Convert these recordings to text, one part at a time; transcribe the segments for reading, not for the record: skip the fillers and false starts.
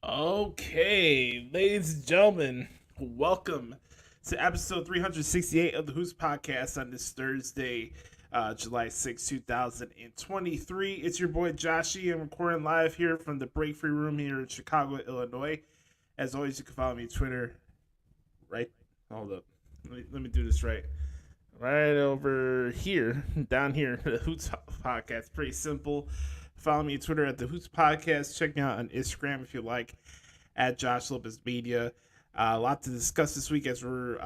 Okay, ladies and gentlemen, welcome to episode 368 of the Hoots podcast on this Thursday, July 6th, 2023. It's your boy Joshie. I'm recording live here from the Break Free Room here in Chicago, Illinois. As always, you can follow me on Twitter. Right? Hold up. Let me do this right. Right over here, down here, the Hoots podcast. Pretty simple. Follow me on Twitter at the Hoots podcast. Check me out on Instagram if you like at Josh Lopez Media. A lot to discuss this week as we're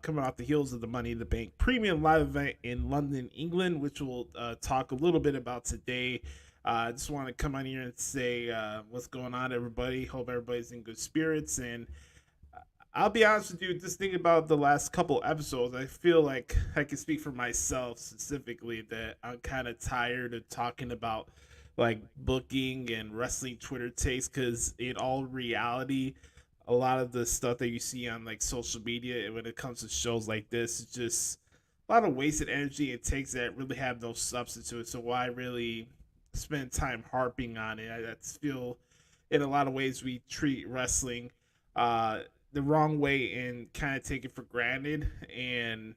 coming off the heels of the Money in the Bank premium live event in London, England, which we'll talk a little bit about today. I just want to come on here and say what's going on, everybody. Hope everybody's in good spirits. And I'll be honest with you, just thinking about the last couple episodes, I feel like I can speak for myself specifically that I'm kind of tired of talking about like booking and wrestling Twitter takes because in all reality, a lot of the stuff that you see on like social media when it comes to shows like this is just a lot of wasted energy and takes that really have no substance to it. So why really spend time harping on it? I just feel in a lot of ways we treat wrestling uh, the wrong way and kind of take it for granted. And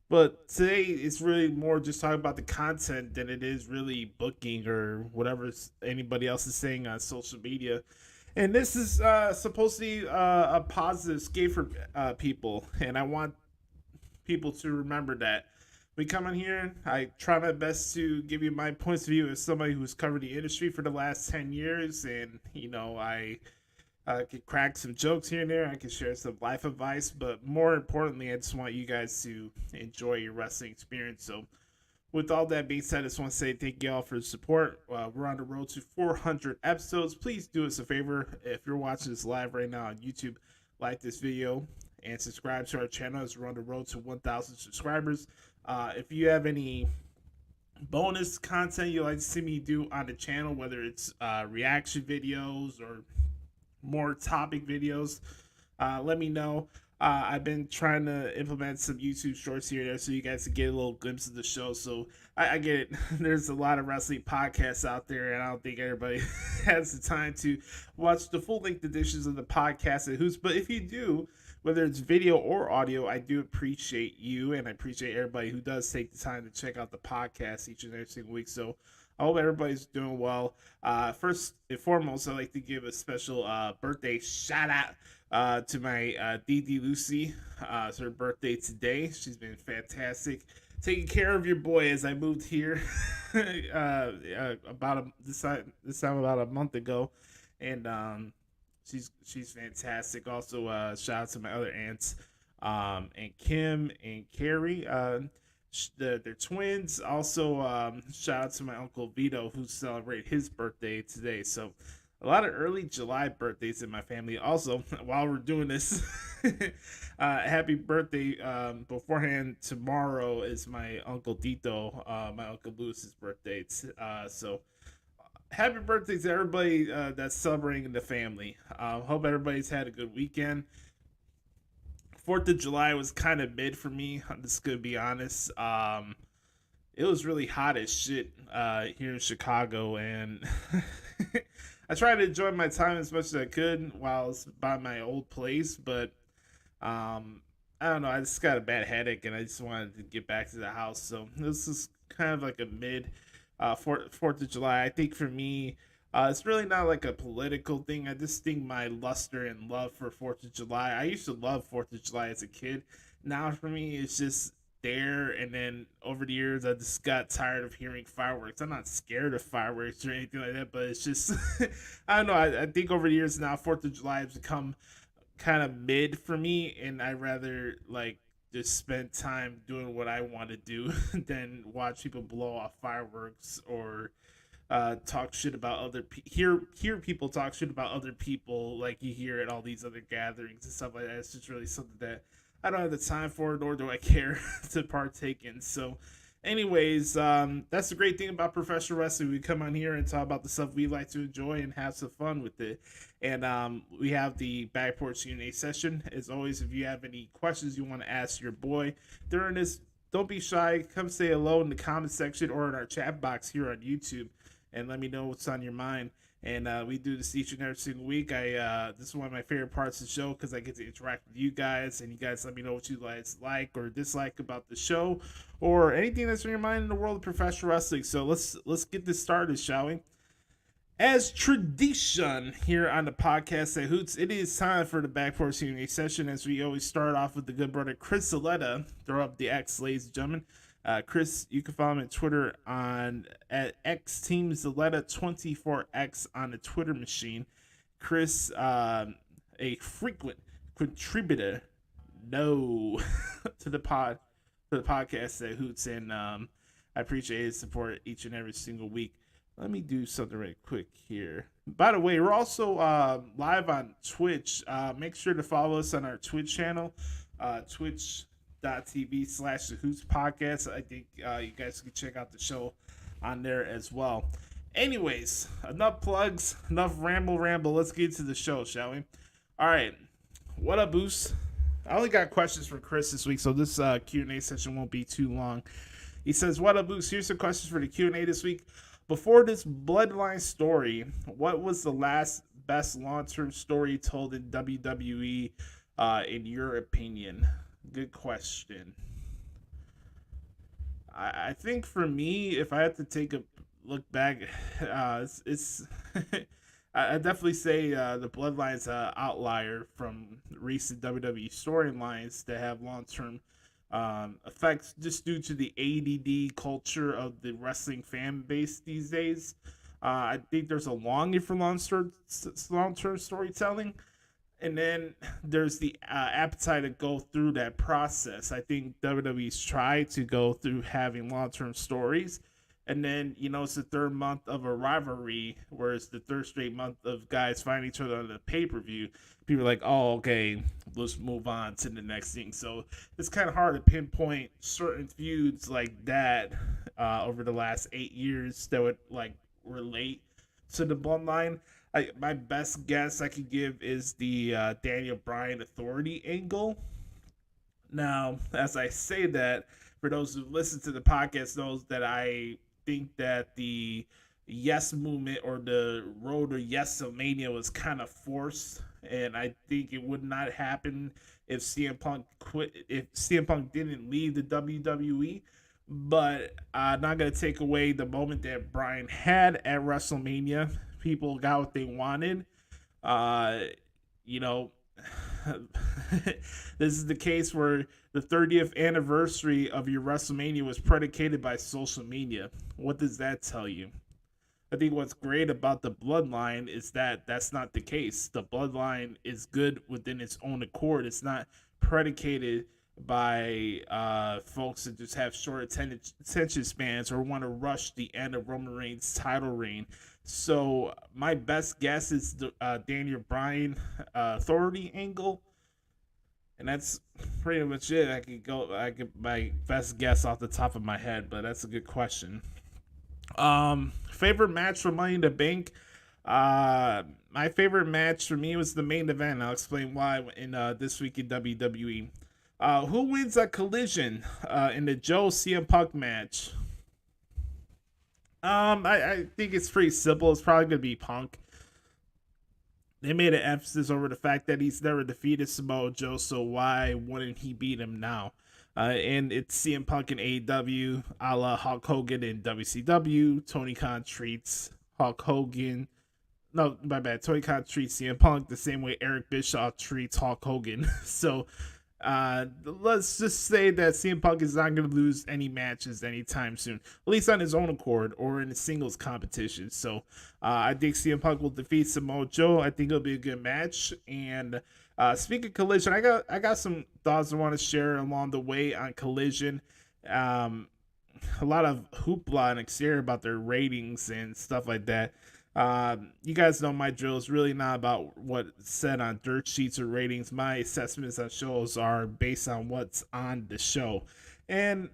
but today it's really more just talking about the content than it is really booking or whatever anybody else is saying on social media. And this is supposed to be a positive escape for people, and I want people to remember that. We come in here, I try my best to give you my points of view as somebody who's covered the industry for the last 10 years, and I could crack some jokes here and there. I could share some life advice, but more importantly, I just want you guys to enjoy your wrestling experience. So, with all that being said, I just want to say thank you all for the support. We're on the road to 400 episodes. Please do us a favor if you're watching this live right now on YouTube, like this video and subscribe to our channel as we're on the road to 1,000 subscribers. If you have any bonus content you'd like to see me do on the channel, whether it's reaction videos or more topic videos, let me know. I've been trying to implement some YouTube shorts here and there so you guys can get a little glimpse of the show. So I get it. There's a lot of wrestling podcasts out there, and I don't think everybody has the time to watch the full length editions of the podcast at Hoots. But if you do, whether it's video or audio, I do appreciate you, and I appreciate everybody who does take the time to check out the podcast each and every single week. So I hope everybody's doing well. First and foremost, I'd like to give a special birthday shout out to my DD Lucy. It's her birthday today. She's been fantastic taking care of your boy as I moved here this time about a month ago, and she's fantastic. Also, shout out to my other aunts, and Kim and Carrie. They're twins. Also, shout out to my uncle Vito who celebrated his birthday today. So a lot of early July birthdays in my family. Also, while we're doing this, happy birthday beforehand. Tomorrow is my uncle Dito, my uncle Lewis's birthday. So happy birthday to everybody that's celebrating in the family. Hope everybody's had a good weekend. 4th of July was kind of mid for me. I'm just gonna be honest. It was really hot as shit here in Chicago, and I tried to enjoy my time as much as I could while I was by my old place. But I don't know. I just got a bad headache, and I just wanted to get back to the house. So this is kind of like a mid 4th of July. I think for me, it's really not like a political thing. I just think my luster and love for 4th of July. I used to love 4th of July as a kid. Now for me, it's just there. And then over the years, I just got tired of hearing fireworks. I'm not scared of fireworks or anything like that, but it's just I don't know. I think over the years now, 4th of July has become kind of mid for me, and I rather like just spend time doing what I want to do than watch people blow off fireworks or talk shit about hear people talk shit about other people like you hear at all these other gatherings and stuff like that. It's just really something that I don't have the time for, nor do I care to partake in. So, anyways, that's the great thing about professional wrestling. We come on here and talk about the stuff we like to enjoy and have some fun with it. And we have the Back Porch Q&A session. As always, if you have any questions you want to ask your boy during this, don't be shy. Come say hello in the comment section or in our chat box here on YouTube. and let me know what's on your mind. And we do this each and every single week. This is one of my favorite parts of the show because I get to interact with you guys, and you guys let me know what you guys like or dislike about the show, or anything that's on your mind in the world of professional wrestling. So let's get this started, shall we? As tradition here on the podcast at Hoots, it is time for the Back Porch Q&A session. As we always start off with the good brother Chris Zaletta. Throw up the X, ladies and gentlemen. Chris, you can follow him on Twitter at XTeamZaletta24X on the Twitter machine. Chris, a frequent contributor, to the podcast at Hoots, and I appreciate his support each and every single week. Let me do something right quick here. By the way, we're also live on Twitch. Make sure to follow us on our Twitch channel, twitch.tv/The Hoots Podcast. I think you guys can check out the show on there as well. Anyways, enough plugs, enough ramble. Let's get to the show, shall we? All right. What up, Boost? I only got questions for Chris this week, so this Q&A session won't be too long. He says, what up, Boost? Here's some questions for the Q&A this week. Before this Bloodline story, what was the last best long-term story told in WWE, in your opinion? Good question. I think for me, if I had to take a look back, it's I definitely say the Bloodline's an outlier from recent WWE storylines that have long-term effects just due to the ADD culture of the wrestling fan base these days. I think there's a longing for long-term storytelling, and then there's the appetite to go through that process. I think WWE's tried to go through having long-term stories, and then, it's the third month of a rivalry, whereas the third straight month of guys finding each other on the pay-per-view, people are like, oh, okay, let's move on to the next thing. So it's kind of hard to pinpoint certain feuds like that over the last 8 years that would relate to the Bloodline. My best guess I could give is the Daniel Bryan Authority angle. Now, as I say that, for those who listen to the podcast knows that I think that the Yes movement or the road to Yes-Mania was kind of forced, and I think it would not happen if CM Punk didn't leave the WWE. But I'm not going to take away the moment that Bryan had at WrestleMania. People got what they wanted. This is the case where the 30th anniversary of your WrestleMania was predicated by social media. What does that tell you? I think what's great about the Bloodline is that that's not the case. The Bloodline is good within its own accord. It's not predicated by folks that just have short attention spans or want to rush the end of Roman Reigns' title reign. So my best guess is the Daniel Bryan Authority angle, and that's pretty much it. I could my best guess off the top of my head, but that's a good question. Favorite match for Money in the Bank. My favorite match for me was the main event. I'll explain why in this week in WWE. Who wins a Collision in the Joe CM Punk match? I think it's pretty simple. It's probably gonna be Punk. They made an emphasis over the fact that he's never defeated Samoa Joe, so why wouldn't he beat him now? And it's CM Punk in AEW, a la Hulk Hogan in WCW. Tony Khan treats Hulk Hogan. No, my bad. Tony Khan treats CM Punk the same way Eric Bischoff treats Hulk Hogan. So let's just say that CM Punk is not going to lose any matches anytime soon, at least on his own accord or in a singles competition. So I think CM Punk will defeat Samoa Joe. I think it'll be a good match. And speaking of Collision, I got some thoughts I want to share along the way on Collision. A lot of hoopla and exterior about their ratings and stuff like that. You guys know my drill is really not about what's said on dirt sheets or ratings. My assessments on shows are based on what's on the show. And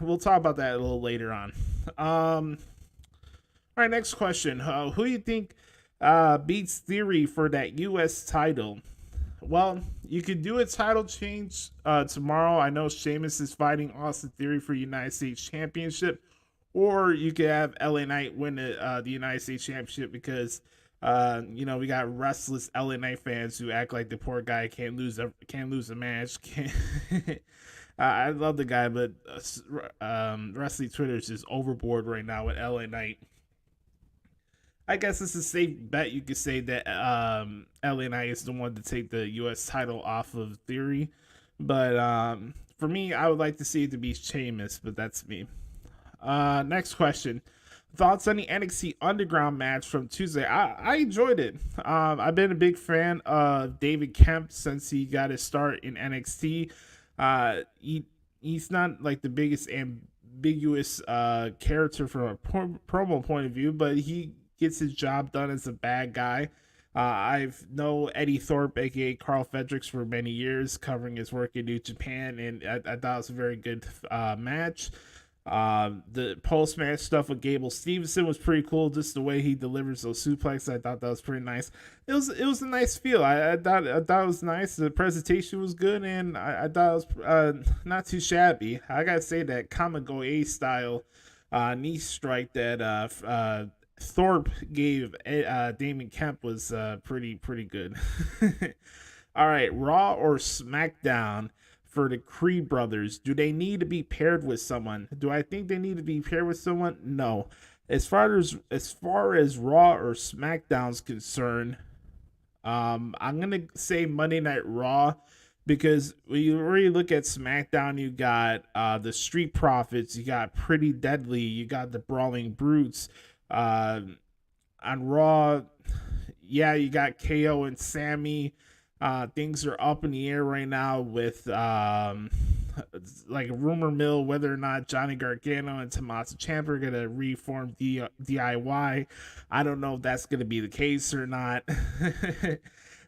we'll talk about that a little later on. All right, next question. Who do you think beats Theory for that U.S. title? Well, you could do a title change tomorrow. I know Sheamus is fighting Austin Theory for United States Championship. or you could have LA Knight win the United States Championship because we got restless LA Knight fans who act like the poor guy can't lose a match. Can't I love the guy, but wrestling Twitter is just overboard right now with LA Knight. I guess it's a safe bet. You could say that LA Knight is the one to take the U.S. title off of Theory, but for me, I would like to see it to be Sheamus, but that's me. Next question. Thoughts on the NXT Underground match from Tuesday? I enjoyed it. I've been a big fan of David Kemp since he got his start in NXT. He's not like the biggest ambiguous character from a promo point of view, but he gets his job done as a bad guy. I've known Eddie Thorpe, aka Carl Fredericks, for many years, covering his work in New Japan, and I thought it was a very good match. The post match stuff with Gable Stevenson was pretty cool. Just the way he delivers those suplexes, I thought that was pretty nice. It was a nice feel. I thought it was nice. The presentation was good, and I thought it was not too shabby. I gotta say that Kamigoye style knee strike that Thorpe gave Damon Kemp was pretty good. All right, Raw or SmackDown for the Creed brothers? Do they need to be paired with someone? Do I think they need to be paired with someone? No. As far as Raw or SmackDown's concerned, I'm gonna say Monday Night Raw, because when you really look at SmackDown, you got the Street Profits, you got Pretty Deadly, you got the Brawling Brutes. On Raw, yeah, you got KO and Sammy. Things are up in the air right now with like a rumor mill whether or not Johnny Gargano and Tommaso Ciampa are gonna reform DIY. I don't know if that's gonna be the case or not.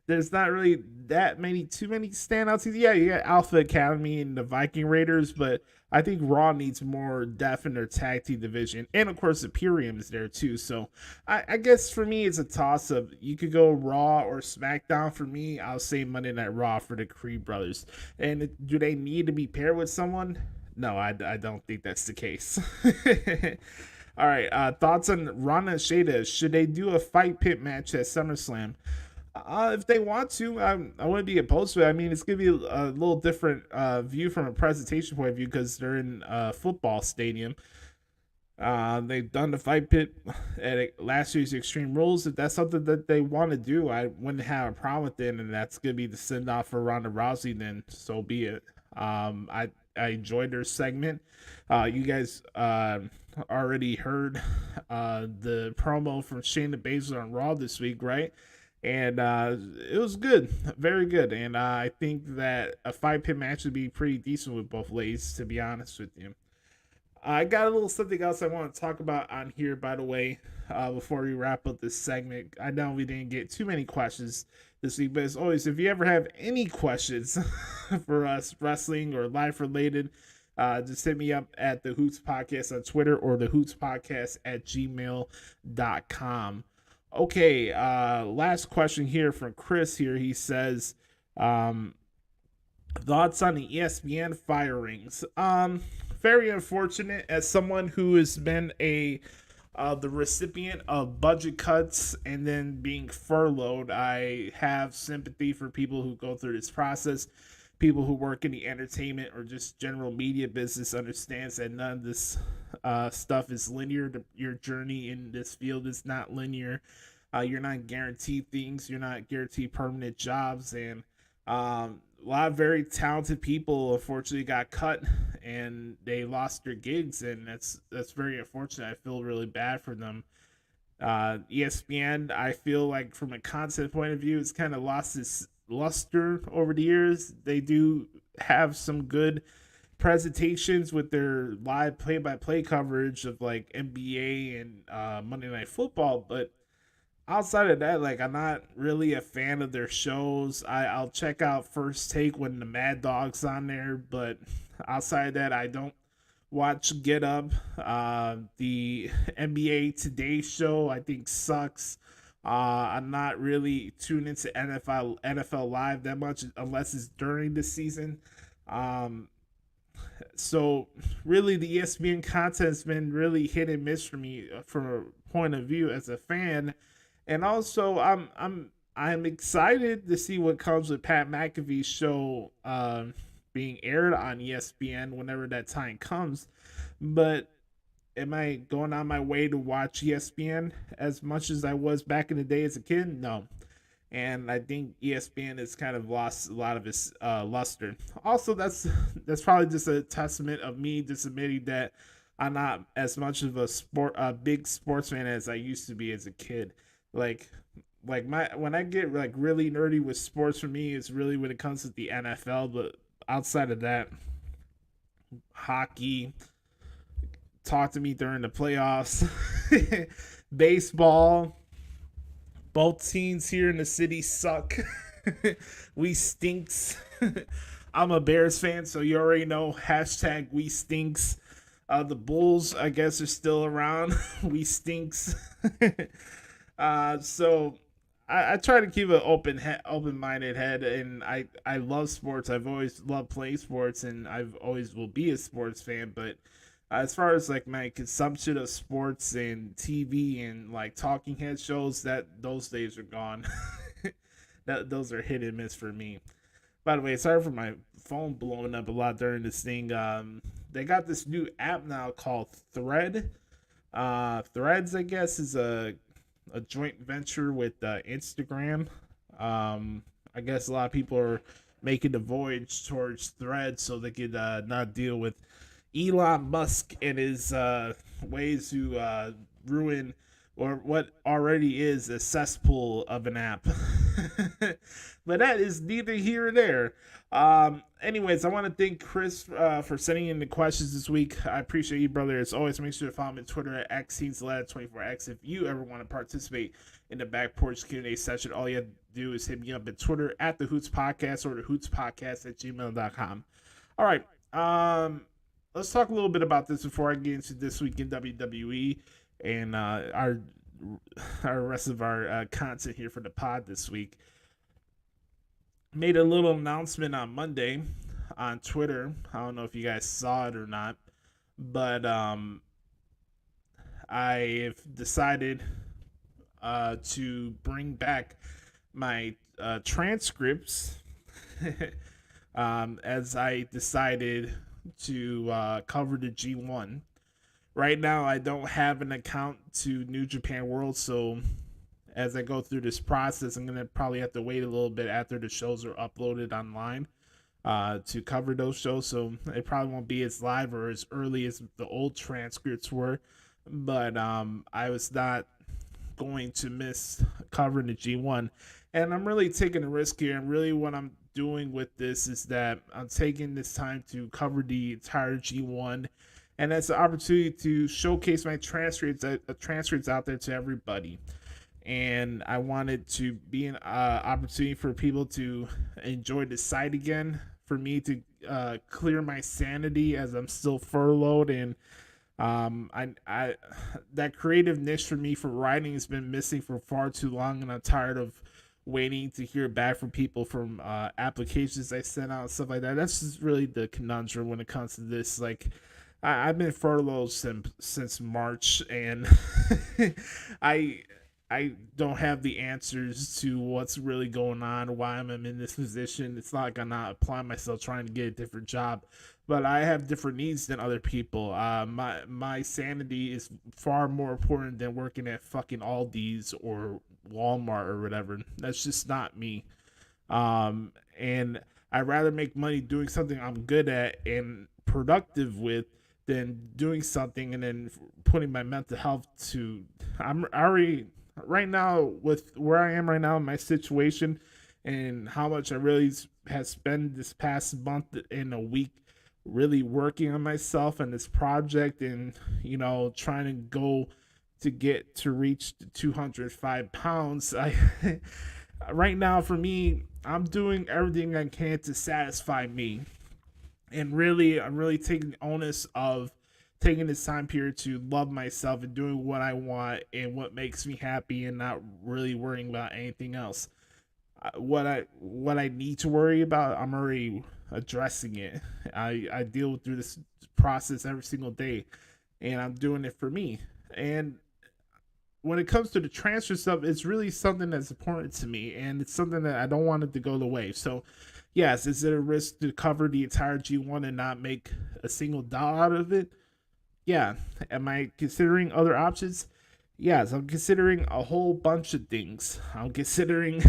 There's not really too many standouts. Yeah, you got Alpha Academy and the Viking Raiders, but I think Raw needs more depth in their tag team division. And of course, Imperium is there too. So I guess for me, it's a toss up. You could go Raw or SmackDown. For me, I'll say Monday Night Raw for the Creed brothers. And do they need to be paired with someone? No, I don't think that's the case. All right, thoughts on Ronda and Shayna. Should they do a fight pit match at SummerSlam? If they want to, I wouldn't be opposed to it. I mean, it's going to be a little different view from a presentation point of view because they're in a football stadium. They've done the fight pit at last year's Extreme Rules. If that's something that they want to do, I wouldn't have a problem with it, and that's going to be the send-off for Ronda Rousey, then so be it. I enjoyed their segment. You guys already heard the promo from Shayna Baszler on Raw this week, right? And it was good, very good. And I think that a fight pit match would be pretty decent with both ladies, to be honest with you. I got a little something else I want to talk about on here, by the way, before we wrap up this segment. I know we didn't get too many questions this week, but as always, if you ever have any questions for us, wrestling or life related, just hit me up at the Hoots Podcast on Twitter or the Hoots Podcast at gmail.com. Okay, last question here from Chris here. He says, thoughts on the ESPN firings? Very unfortunate. As someone who has been the recipient of budget cuts and then being furloughed, I have sympathy for people who go through this process. People who work in the entertainment or just general media business understands that none of this stuff is linear. Your journey in this field is not linear. You're not guaranteed things. You're not guaranteed permanent jobs. And a lot of very talented people unfortunately got cut and they lost their gigs. And that's very unfortunate. I feel really bad for them. ESPN, I feel like from a content point of view, it's kind of lost its luster over the years. They do have some good presentations with their live play-by-play coverage of like NBA and Monday Night Football, but outside of that, like, I'm not really a fan of their shows. I'll check out First Take when the Mad Dog's on there, but outside of that, I don't watch Get Up. The NBA Today show I think sucks. I'm not really tuned into NFL Live that much unless it's during the season. So really, the ESPN content's been really hit and miss for me from a point of view as a fan, and also I'm excited to see what comes with Pat McAfee's show being aired on ESPN whenever that time comes. But am I going on my way to watch ESPN as much as I was back in the day as a kid? No. And I think ESPN has kind of lost a lot of its luster. Also, that's probably just a testament of me just admitting that I'm not as much of a big sports fan as I used to be as a kid. Like my when I get like really nerdy with sports, for me is really when it comes to the NFL. But outside of that, hockey, talk to me during the playoffs, baseball. Both teams here in the city suck. We stinks. I'm a Bears fan, so you already know. Hashtag we stinks. The Bulls, I guess, are still around. We stinks. So I try to keep an open-minded head, and I love sports. I've always loved playing sports, and I've always will be a sports fan. But as far as like my consumption of sports and TV and like talking head shows, that those days are gone. That those are hit and miss for me. By the way, sorry for my phone blowing up a lot during this thing. They got this new app now called Thread. Threads, I guess, is a joint venture with Instagram. I guess a lot of people are making the voyage towards Threads so they could not deal with Elon Musk and his ways to ruin or what already is a cesspool of an app. But that is neither here or there. Anyways, I want to thank Chris for sending in the questions this week. I appreciate you, brother. As always, make sure to follow me on Twitter at xteens24x. If you ever want to participate in the Back Porch Q&A session, all you have to do is hit me up at Twitter at the Hoots Podcast or the Hoots Podcast at gmail.com. All right. Let's talk a little bit about this before I get into this week in WWE and our rest of our content here for the pod this week. Made a little announcement on Monday on Twitter. I don't know if you guys saw it or not, but I've decided to bring back my transcripts as I decided to cover the G1. Right now, I don't have an account to New Japan World, so as I go through this process, I'm going to probably have to wait a little bit after the shows are uploaded online to cover those shows. So it probably won't be as live or as early as the old transcripts were. But I was not going to miss covering the G1. And I'm really taking a risk here. And really what I'm doing with this is that I'm taking this time to cover the entire G1. And that's an opportunity to showcase my transcripts out there to everybody. And I wanted to be an opportunity for people to enjoy the site again, for me to clear my sanity as I'm still furloughed, and I that creative niche for me for writing has been missing for far too long, and I'm tired of waiting to hear back from people from applications I sent out and stuff like that. That's just really the conundrum when it comes to this. Like, I've been furloughed since March, and I don't have the answers to what's really going on, why I'm in this position. It's not like I'm not applying myself trying to get a different job, but I have different needs than other people. My sanity is far more important than working at fucking Aldi's or Walmart or whatever. That's just not me. And I'd rather make money doing something I'm good at and productive with than doing something and then putting my mental health to. I'm already right now with where I am right now in my situation and how much I really have spent this past month and a week really working on myself and this project, and trying to go to get to reach 205 pounds. Right now for me, I'm doing everything I can to satisfy me, and really I'm really taking the onus of taking this time period to love myself and doing what I want and what makes me happy, and not really worrying about anything else. What I need to worry about, I'm already addressing it. I deal through this process every single day, and I'm doing it for me. And when it comes to the transfer stuff, it's really something that's important to me, and it's something that I don't want it to go the way. So, yes, is it a risk to cover the entire G1 and not make a single dollar out of it? Yeah. Am I considering other options? Yes, I'm considering a whole bunch of things. I'm considering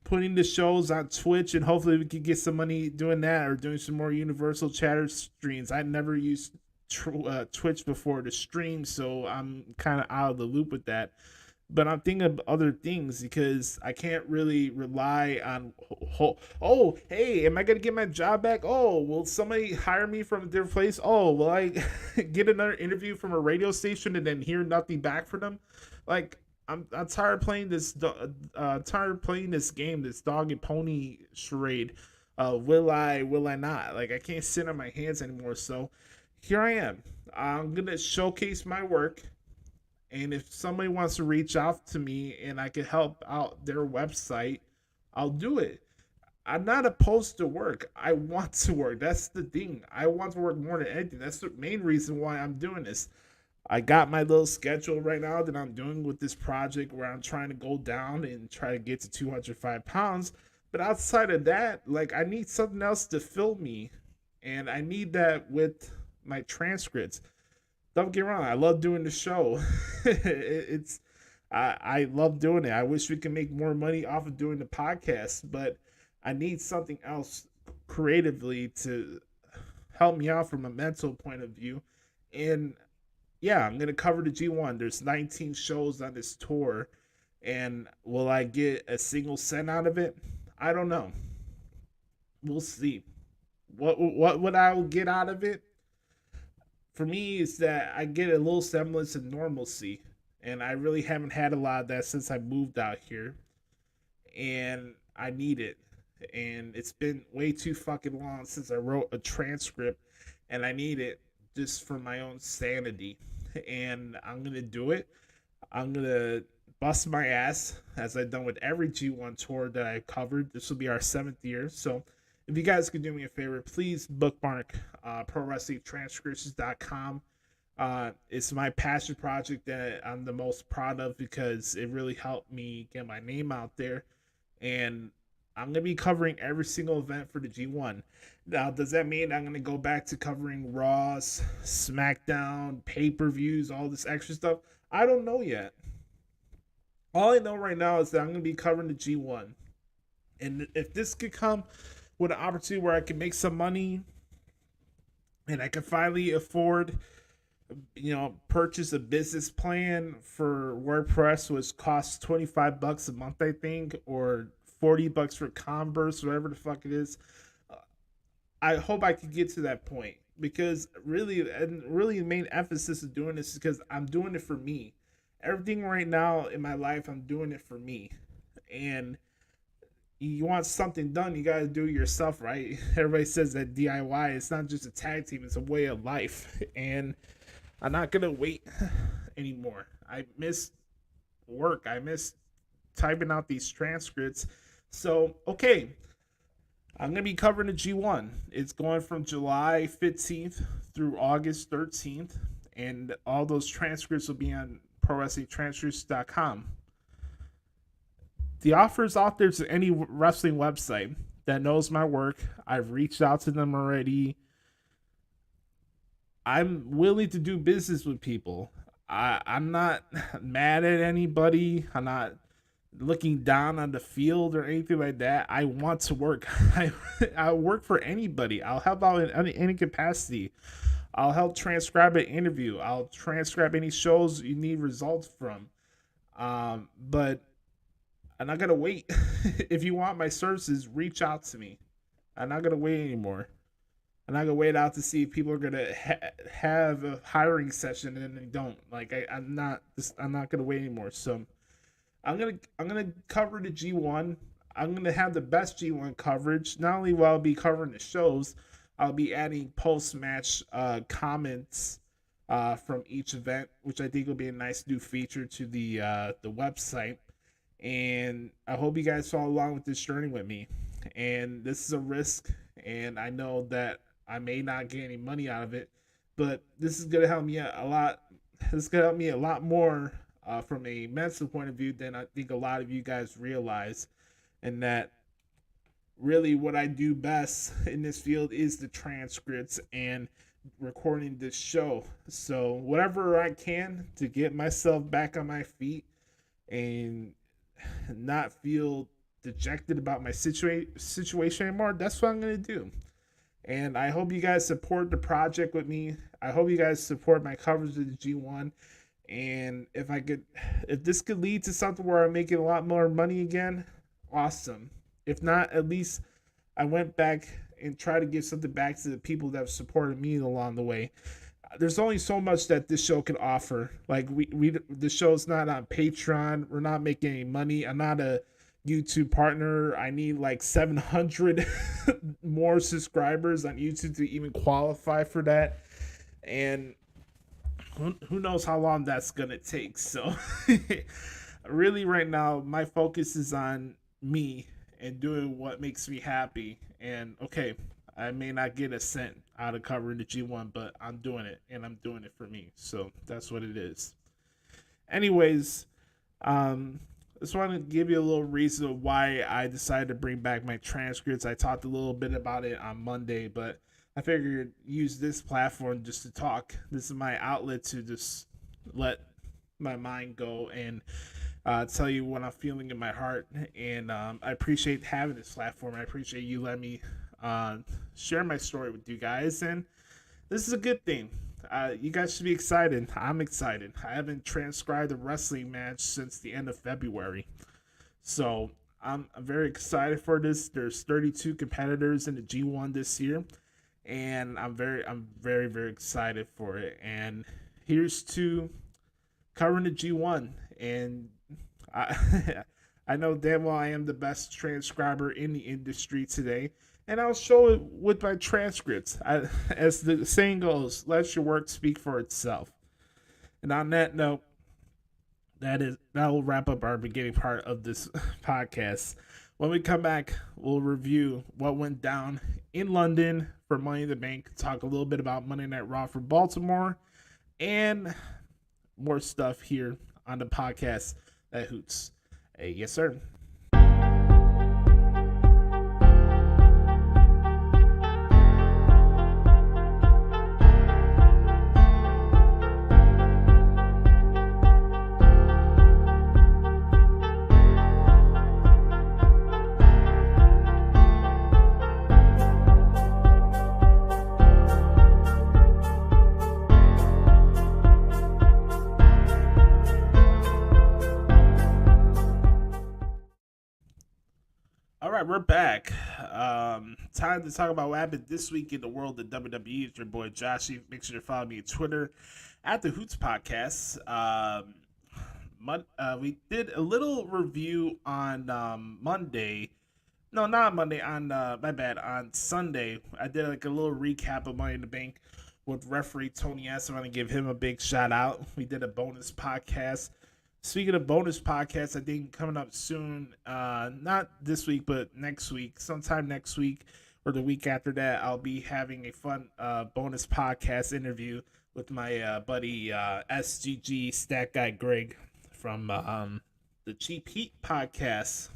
putting the shows on Twitch, and hopefully we can get some money doing that, or doing some more Universal Chatter streams. I never used Twitch before to stream, so I'm kind of out of the loop with that. But I'm thinking of other things because I can't really rely on. Oh, hey, am I gonna get my job back? Oh, will somebody hire me from a different place? Oh, will I get another interview from a radio station and then hear nothing back from them? Like, I'm tired of playing this. Tired of playing this game, this dog and pony charade. Will I? Will I not? Like, I can't sit on my hands anymore. So here I am. I'm gonna showcase my work, and if somebody wants to reach out to me and I can help out their website, I'll do it. I'm not opposed to work. I want to work. That's the thing. I want to work more than anything. That's the main reason why I'm doing this. I got my little schedule right now that I'm doing with this project where I'm trying to go down and try to get to 205 pounds. But outside of that, like, I need something else to fill me. And I need that with my transcripts. Don't get me wrong, I love doing the show. it's I love doing it. I wish we could make more money off of doing the podcast, but I need something else creatively to help me out from a mental point of view. And yeah, I'm gonna cover the G1. There's 19 shows on this tour, and will I get a single cent out of it? I don't know. We'll see. What would I get out of it? For me, is that I get a little semblance of normalcy, and I really haven't had a lot of that since I moved out here, and I need it. And it's been way too fucking long since I wrote a transcript, and I need it just for my own sanity. And I'm gonna do it. I'm gonna bust my ass as I've done with every G1 tour that I covered. This will be our 7th year. So if you guys could do me a favor, please bookmark ProWrestlingTranscriptions.com. It's my passion project that I'm the most proud of because it really helped me get my name out there. And I'm going to be covering every single event for the G1. Now, does that mean I'm going to go back to covering Raws, SmackDAHN, pay-per-views, all this extra stuff? I don't know yet. All I know right now is that I'm going to be covering the G1. And if this could come with an opportunity where I can make some money and I can finally afford, purchase a business plan for WordPress, which costs $25 a month, I think, or $40 for Converse, whatever the fuck it is. I hope I can get to that point, because really the main emphasis of doing this is because I'm doing it for me. Everything right now in my life, I'm doing it for me. And you want something done, you got to do it yourself, right? Everybody says that DIY, it's not just a tag team, it's a way of life. And I'm not going to wait anymore. I miss work. I miss typing out these transcripts. So, okay, I'm going to be covering the G1. It's going from July 15th through August 13th. And all those transcripts will be on ProWrestlingTranscripts.com. The offer is out there to any wrestling website that knows my work. I've reached out to them already. I'm willing to do business with people. I'm not mad at anybody. I'm not looking down on the field or anything like that. I want to work. I work for anybody. I'll help out in any capacity. I'll help transcribe an interview. I'll transcribe any shows you need results from. But I'm not going to wait. If you want my services, reach out to me. I'm not going to wait anymore. I'm not going to wait out to see if people are going to have a hiring session and then they don't. Like, I'm not going to wait anymore. So I'm going to cover the G1. I'm going to have the best G1 coverage. Not only will I be covering the shows, I'll be adding post-match comments from each event, which I think will be a nice new feature to the website. And I hope you guys follow along with this journey with me. and this is a risk, and I know that I may not get any money out of it, but this is gonna help me a lot. This is gonna help me a lot more from a mental point of view than I think a lot of you guys realize, and that really what I do best in this field is the transcripts and recording this show. So whatever I can to get myself back on my feet and not feel dejected about my situation anymore, that's what I'm gonna do. And I hope you guys support the project with me. I hope you guys support my coverage of the G1. And if this could lead to something where I'm making a lot more money again, awesome. If not, at least I went back and tried to give something back to the people that have supported me along the way. There's only so much that this show can offer. Like the show's not on Patreon. We're not making any money. I'm not a YouTube partner. I need like 700 more subscribers on YouTube to even qualify for that. And who knows how long that's gonna take. So really right now my focus is on me and doing what makes me happy. And okay, I may not get a cent out of covering the G1, but I'm doing it, and I'm doing it for me. So that's what it is. Anyways, just want to give you a little reason of why I decided to bring back my transcripts. I talked a little bit about it on Monday, but I figured use this platform just to talk. This is my outlet to just let my mind go and tell you what I'm feeling in my heart. And I appreciate having this platform. I appreciate you letting me share my story with you guys. And this is a good thing. You guys should be excited. I'm excited. I haven't transcribed a wrestling match since the end of February. So I'm very excited for this. There's 32 competitors in the G1 this year. And I'm very, very excited for it. And here's to covering the G1. And I know damn well I am the best transcriber in the industry today. And I'll show it with my transcripts. As the saying goes, let your work speak for itself. And on that note, that will wrap up our beginning part of this podcast. When we come back, we'll review what went down in London for Money in the Bank, talk a little bit about Monday Night Raw for Baltimore, and more stuff here on the podcast at Hoots. Hey, yes, sir. We're back. Time to talk about what happened this week in the world of WWE. It's your boy Joshie. Make sure to follow me on Twitter at the Hoots Podcast. We did a little review on Monday. No, not Monday. On my bad. On Sunday, I did like a little recap of Money in the Bank with referee Tony S. I want to give him a big shout out. We did a bonus podcast. Speaking of bonus podcasts, I think coming up soon, not this week, but next week, sometime next week or the week after that, I'll be having a fun bonus podcast interview with my buddy SGG Stat Guy Greg from the Cheap Heat podcast.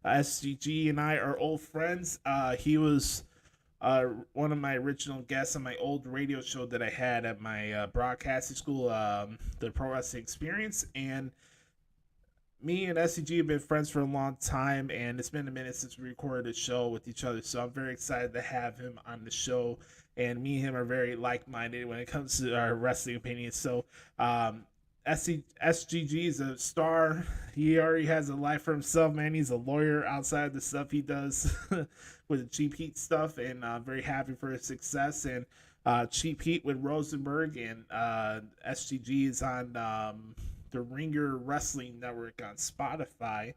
SGG and I are old friends. He was one of my original guests on my old radio show that I had at my broadcasting school, the Pro Wrestling Experience. And me and SCG have been friends for a long time, and it's been a minute since we recorded a show with each other. So I'm very excited to have him on the show. And me and him are very like-minded when it comes to our wrestling opinions. So SGG is a star. He already has a life for himself, man. He's a lawyer outside the stuff he does with the Cheap Heat stuff, and I'm very happy for his success. And Cheap Heat with Rosenberg, and SGG is on the Ringer Wrestling Network on Spotify,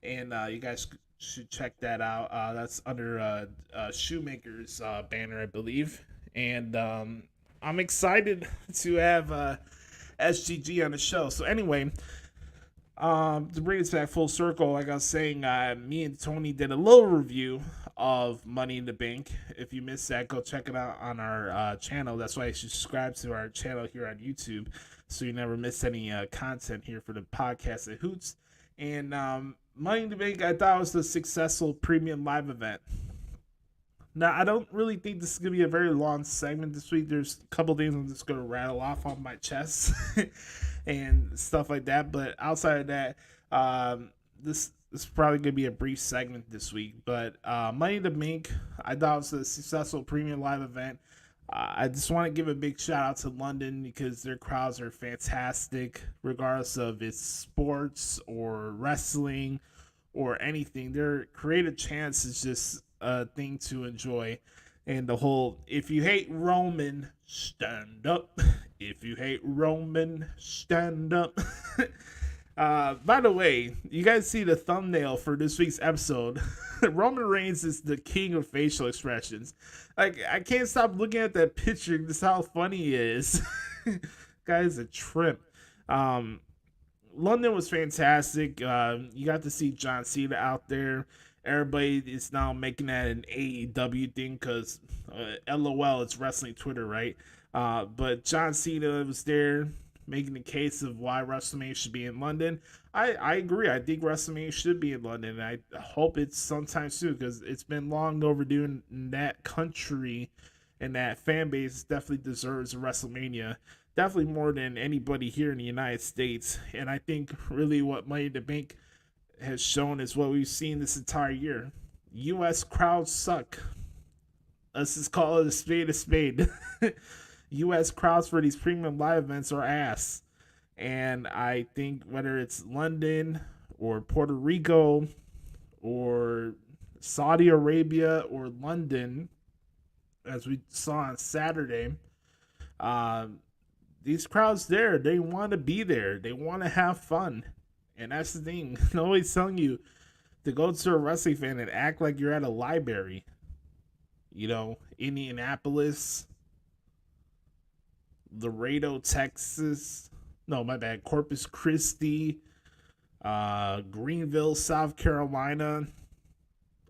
and you guys should check that out. That's under Shoemaker's banner, I believe. And I'm excited to have SGG on the show. So anyway, To bring us back full circle, like I was saying, me and Tony did a little review of Money in the Bank. If you missed that, go check it out on our channel. That's why you should subscribe to our channel here on YouTube, so you never miss any content here for the podcast at Hoots. And Money in the Bank, I thought was a successful premium live event. Now, I don't really think this is going to be a very long segment this week. There's a couple things I'm just going to rattle off on my chest and stuff like that. But outside of that, this is probably going to be a brief segment this week. But Money in the Bank, I thought was a successful premium live event. I just want to give a big shout out to London because their crowds are fantastic, regardless of it's sports or wrestling or anything. Their creative chance is just a thing to enjoy. And the whole, if you hate Roman, stand up. If you hate Roman, stand up. By the way, you guys see the thumbnail for this week's episode. Roman Reigns is the king of facial expressions. Like, I can't stop looking at that picture. Just how funny he is. Guy's a trip. London was fantastic. You got to see John Cena out there. Everybody is now making that an AEW thing because LOL, it's wrestling Twitter, right? But John Cena was there making the case of why WrestleMania should be in London. I agree. I think WrestleMania should be in London. I hope it's sometime soon because it's been long overdue in that country, and that fan base definitely deserves a WrestleMania. Definitely more than anybody here in the United States. And I think really what Money in the Bank has shown is what we've seen this entire year. U.S. crowds suck. Let's just call it a spade a spade. U.S. crowds for these premium live events are ass. And I think whether it's London or Puerto Rico or Saudi Arabia or London, as we saw on Saturday, these crowds there, they want to be there. They want to have fun. And that's the thing. Nobody's telling you to go to a wrestling fan and act like you're at a library. You know, Indianapolis, Laredo, Texas. No, my bad. Corpus Christi, Greenville, South Carolina.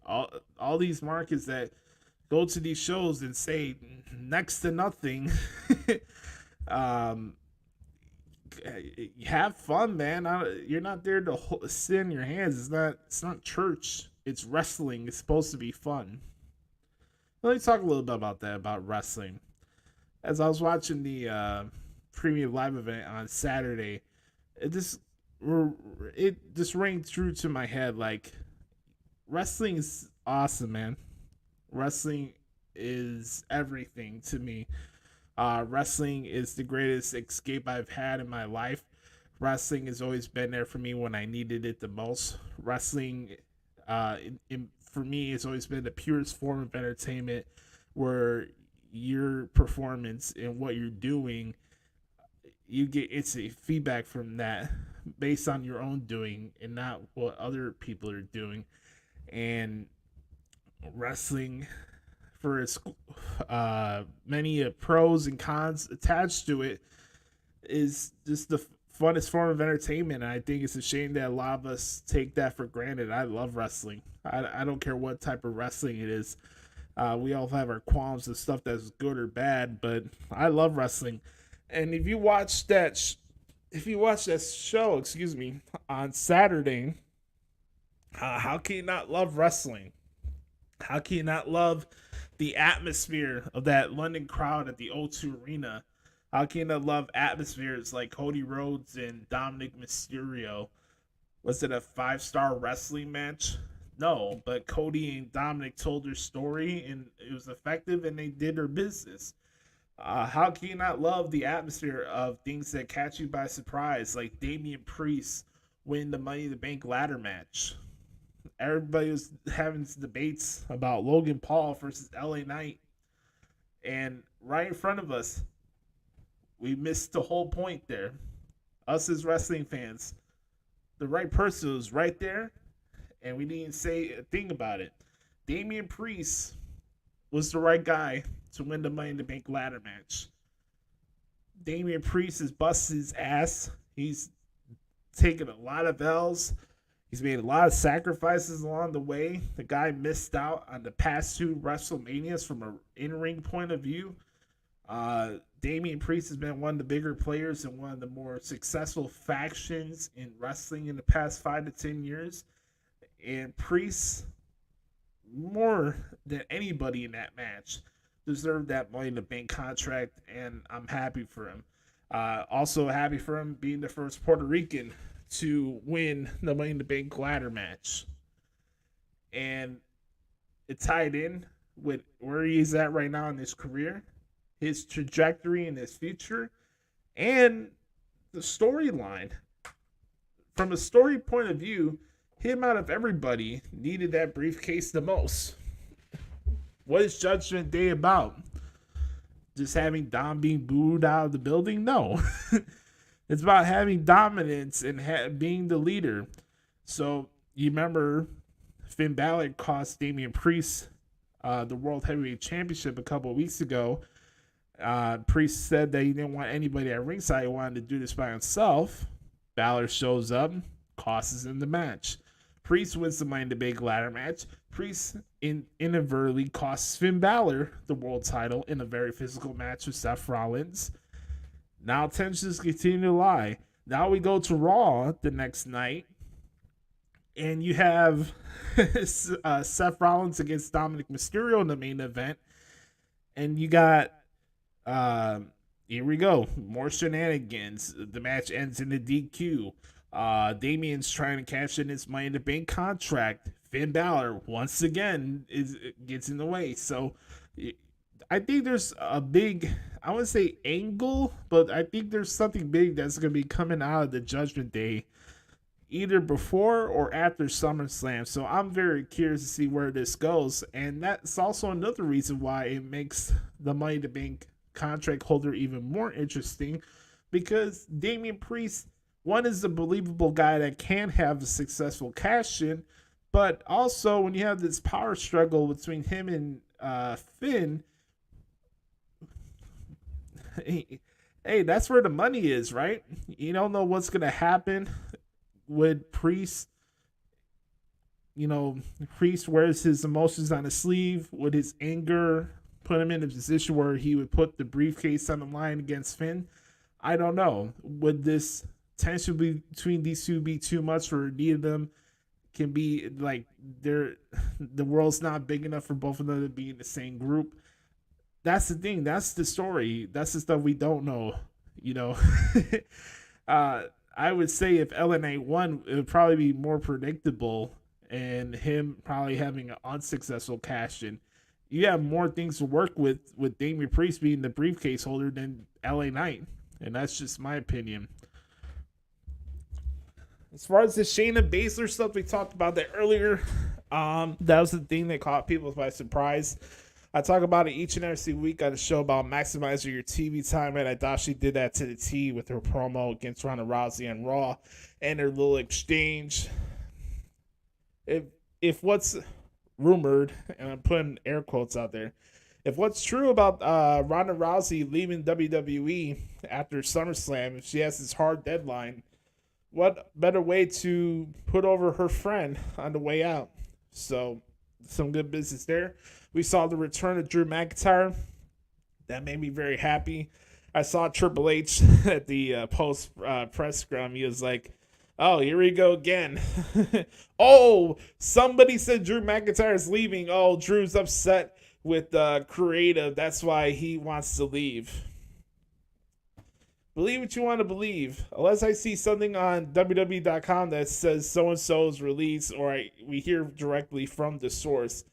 All these markets that go to these shows and say next to nothing. Have fun, man. You're not there to sit in your hands. It's not church. It's wrestling. It's supposed to be fun. Let me talk a little bit about that, about wrestling. As I was watching the premium live event on Saturday, it just rang true to my head. Like, wrestling is awesome, man. Wrestling is everything to me. Wrestling is the greatest escape I've had in my life. Wrestling has always been there for me when I needed it the most. Wrestling, for me, has always been the purest form of entertainment, where your performance and what you're doing, you get instant feedback from that based on your own doing and not what other people are doing. And wrestling, for its many pros and cons attached to it, is just the funnest form of entertainment. And I think it's a shame that a lot of us take that for granted. I love wrestling. I don't care what type of wrestling it is. We all have our qualms of stuff that's good or bad, but I love wrestling. And if you watch that show, on Saturday, how can you not love wrestling? How can you not love the atmosphere of that London crowd at the O2 Arena? How can you not love atmospheres like Cody Rhodes and Dominic Mysterio? Was it a 5-star wrestling match? No, but Cody and Dominic told their story and it was effective and they did their business. How can you not love the atmosphere of things that catch you by surprise, like Damian Priest winning the Money in the Bank ladder match? Everybody was having debates about Logan Paul versus LA Knight. And right in front of us, we missed the whole point there. Us as wrestling fans, the right person was right there, and we didn't say a thing about it. Damian Priest was the right guy to win the Money in the Bank ladder match. Damian Priest has busted his ass. He's taken a lot of L's. He's made a lot of sacrifices along the way. The guy missed out on the past 2 WrestleManias from an in-ring point of view. Damian Priest has been one of the bigger players and one of the more successful factions in wrestling in the past 5 to 10 years. And Priest, more than anybody in that match, deserved that Money in the Bank contract, and I'm happy for him. Also happy for him being the first Puerto Rican to win the Money in the Bank ladder match. And it tied in with where he's at right now in his career, his trajectory in his future, and the storyline. From a story point of view, him out of everybody needed that briefcase the most. What is Judgment Day about? Just having Dom being booed out of the building? No. It's about having dominance and being the leader. So you remember Finn Balor cost Damian Priest the World Heavyweight Championship a couple of weeks ago. Priest said that he didn't want anybody at ringside. He wanted to do this by himself. Balor shows up, costs him the match. Priest wins the Money in the Bank ladder match. Priest inadvertently costs Finn Balor the world title in a very physical match with Seth Rollins. Now tensions continue to lie. Now we go to Raw the next night, and you have Seth Rollins against Dominic Mysterio in the main event, and you got here we go, more shenanigans. The match ends in a DQ. Damian's trying to cash in his Money in the Bank contract. Finn Balor once again gets in the way. So I think there's a big, I wouldn't say angle, but I think there's something big that's going to be coming out of the Judgment Day either before or after SummerSlam. So I'm very curious to see where this goes. And that's also another reason why it makes the Money in the Bank contract holder even more interesting, because Damian Priest, one, is a believable guy that can have a successful cash in, but also when you have this power struggle between him and Finn, hey, that's where the money is, right? You don't know what's going to happen with Priest. You know, Priest wears his emotions on his sleeve. With his anger, put him in a position where he would put the briefcase on the line against Finn. I don't know. Would this tension between these two be too much for either of them? Can be like the world's not big enough for both of them to be in the same group. That's the thing. That's the story. That's the stuff we don't know. You know, I would say if LNA won, it would probably be more predictable, and him probably having an unsuccessful cash in. You have more things to work with Damian Priest being the briefcase holder than LA Knight, and that's just my opinion. As far as the Shayna Baszler stuff, we talked about that earlier. That was the thing that caught people by surprise. I talk about it each and every week on the show about maximizing your TV time, and I thought she did that to the T with her promo against Ronda Rousey on Raw and her little exchange. If what's rumored, and I'm putting air quotes out there, if what's true about Ronda Rousey leaving WWE after SummerSlam, if she has this hard deadline, what better way to put over her friend on the way out? So, some good business there. We saw the return of Drew McIntyre. That made me very happy. I saw Triple H at the post press scrum. He was like, oh, here we go again. Oh, somebody said Drew McIntyre is leaving. Oh, Drew's upset with creative. That's why he wants to leave. Believe what you want to believe. Unless I see something on WWE.com that says so-and-so's release, or we hear directly from the source.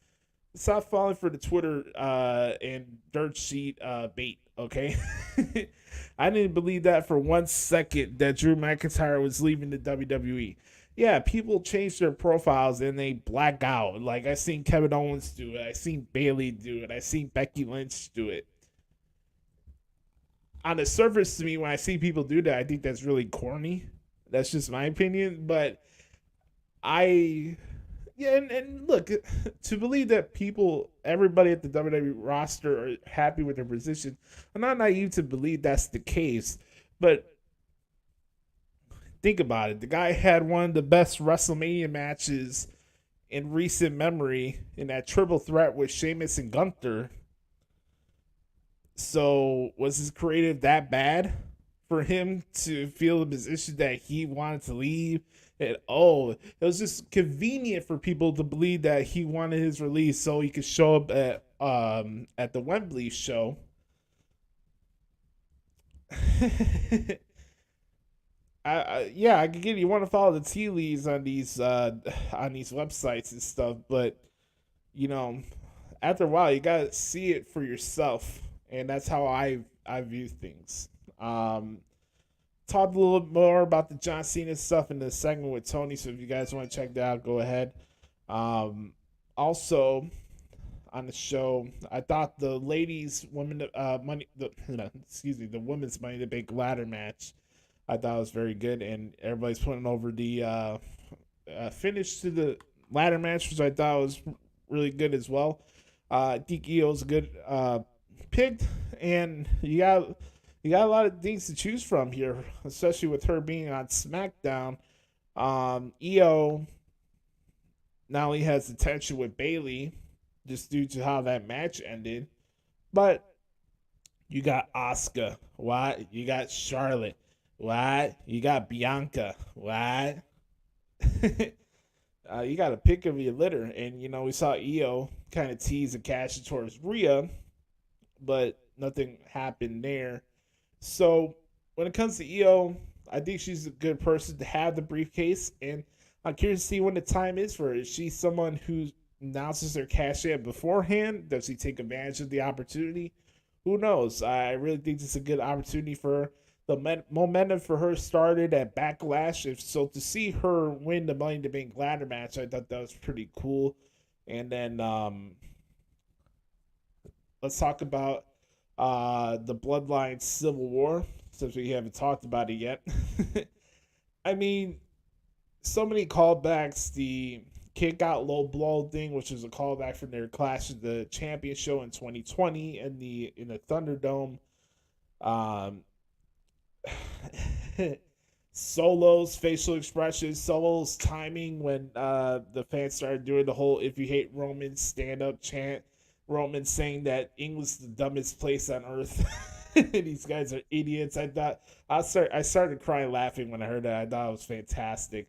Stop falling for the Twitter and dirt sheet bait, okay? I didn't believe that for 1 second that Drew McIntyre was leaving the WWE. Yeah, people change their profiles and they black out. Like, I seen Kevin Owens do it. I seen Bayley do it. I seen Becky Lynch do it. On the surface, to me, when I see people do that, I think that's really corny. That's just my opinion. But and look, to believe that everybody at the WWE roster are happy with their position, I'm not naive to believe that's the case. But think about it. The guy had one of the best WrestleMania matches in recent memory in that triple threat with Sheamus and Gunther. So was his creative that bad for him to feel the position that he wanted to leave? And it was just convenient for people to believe that he wanted his release so he could show up at the Wembley show. I can get you want to follow the tea leaves on these websites and stuff, but you know, after a while, you gotta see it for yourself, and that's how I view things. Talked a little bit more about the John Cena stuff in the segment with Tony, so if you guys want to check that out, go ahead. Also on the show, I thought the ladies women the women's Money in the Bank ladder match, I thought it was very good, and everybody's putting over the finish to the ladder match, which I thought was really good as well. I think Io's a good pick, and you got a lot of things to choose from here, especially with her being on SmackDown. Io not only has the tension with Bayley, just due to how that match ended, but you got Asuka. What? You got Charlotte. What? You got Bianca. What? You got a pick of your litter. And, we saw Io kind of tease a cash towards Rhea, but nothing happened there. So, when it comes to Io, I think she's a good person to have the briefcase, and I'm curious to see when the time is for her. Is she someone who announces her cash in beforehand? Does she take advantage of the opportunity? Who knows? I really think this is a good opportunity for her. The momentum for her started at Backlash, so to see her win the Money in the Bank ladder match, I thought that was pretty cool. And then let's talk about the Bloodline Civil War, since we haven't talked about it yet. I mean, so many callbacks. The Kick Out Low Blow thing, which is a callback from their Clash of the Champions show in 2020 in the Thunderdome. Solo's facial expressions, Solo's timing when the fans started doing the whole "if you hate Roman, stand up" chant. Roman saying that England's the dumbest place on earth. These guys are idiots. I started crying laughing when I heard that. I thought it was fantastic.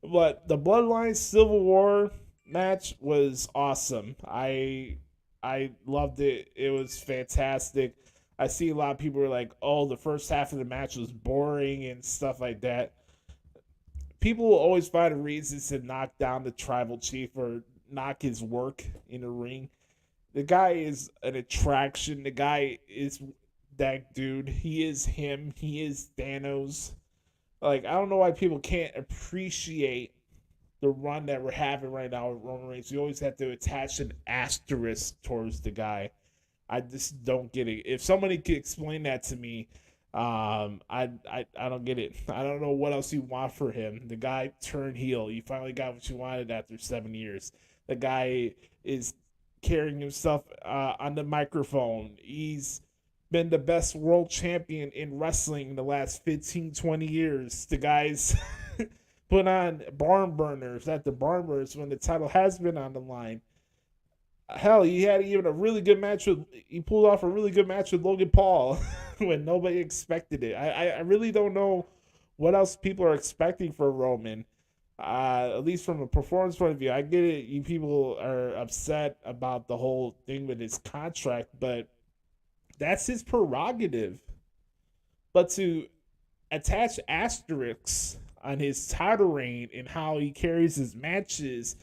But the Bloodline Civil War match was awesome. I loved it. It was fantastic. I see a lot of people are like, oh, the first half of the match was boring and stuff like that. People will always find reasons to knock down the tribal chief or knock his work in the ring. The guy is an attraction. The guy is that dude. He is him. He is Thanos. Like, I don't know why people can't appreciate the run that we're having right now with Roman Reigns. You always have to attach an asterisk towards the guy. I just don't get it. If somebody could explain that to me, I don't get it. I don't know what else you want for him. The guy turned heel. You finally got what you wanted after 7 years. The guy is carrying himself on the microphone. He's been the best world champion in wrestling in the last 15, 20 years. The guy's put on barn burners at the barn burners when the title has been on the line. Hell, he had even a really good match he pulled off a really good match with Logan Paul when nobody expected it. I really don't know what else people are expecting for Roman. At least from a performance point of view, I get it. You people are upset about the whole thing with his contract, but that's his prerogative. But to attach asterisks on his title reign and how he carries his matches,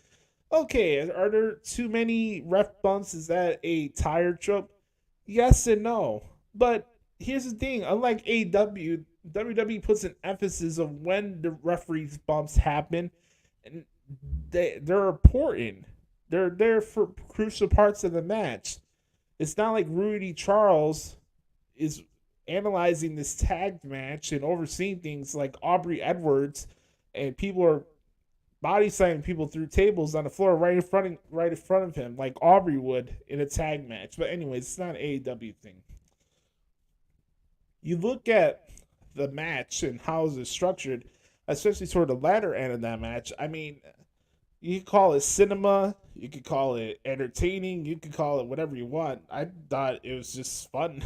okay, are there too many ref bumps? Is that a tired trope? Yes and no. But here's the thing. Unlike AEW, WWE puts an emphasis on when the referee's bumps happen. And they're important. They're there for crucial parts of the match. It's not like Rudy Charles is analyzing this tag match and overseeing things like Aubrey Edwards, and people are body slamming people through tables on the floor right in front of him, like Aubrey would in a tag match. But anyways, it's not an AEW thing. You look at the match and how is it structured. especially toward the latter end of that match. I mean, you could call it cinema, you could call it entertaining, you could call it whatever you want. I thought it was just fun.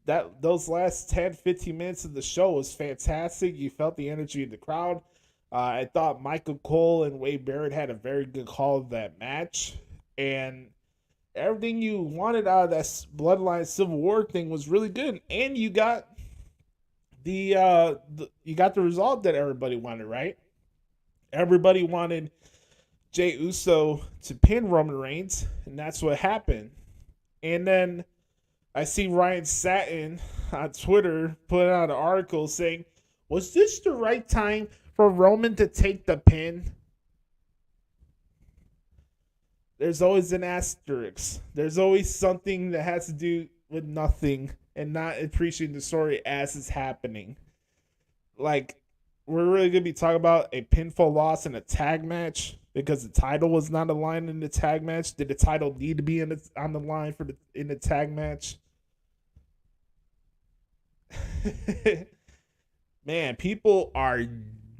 That those last 10, 15 minutes of the show was fantastic. You felt the energy in the crowd. I thought Michael Cole and Wade Barrett had a very good call of that match. And everything you wanted out of that Bloodline Civil War thing was really good. And you got the result that everybody wanted, right? Everybody wanted Jey Uso to pin Roman Reigns, and that's what happened. And then I see Ryan Satin on Twitter put out an article saying, was this the right time for Roman to take the pin? There's always an asterisk. There's always something that has to do with nothing and not appreciating the story as it's happening. Like, we're really going to be talking about a pinfall loss in a tag match because the title was not aligned in the tag match. Did the title need to be on the line in the tag match? Man, people are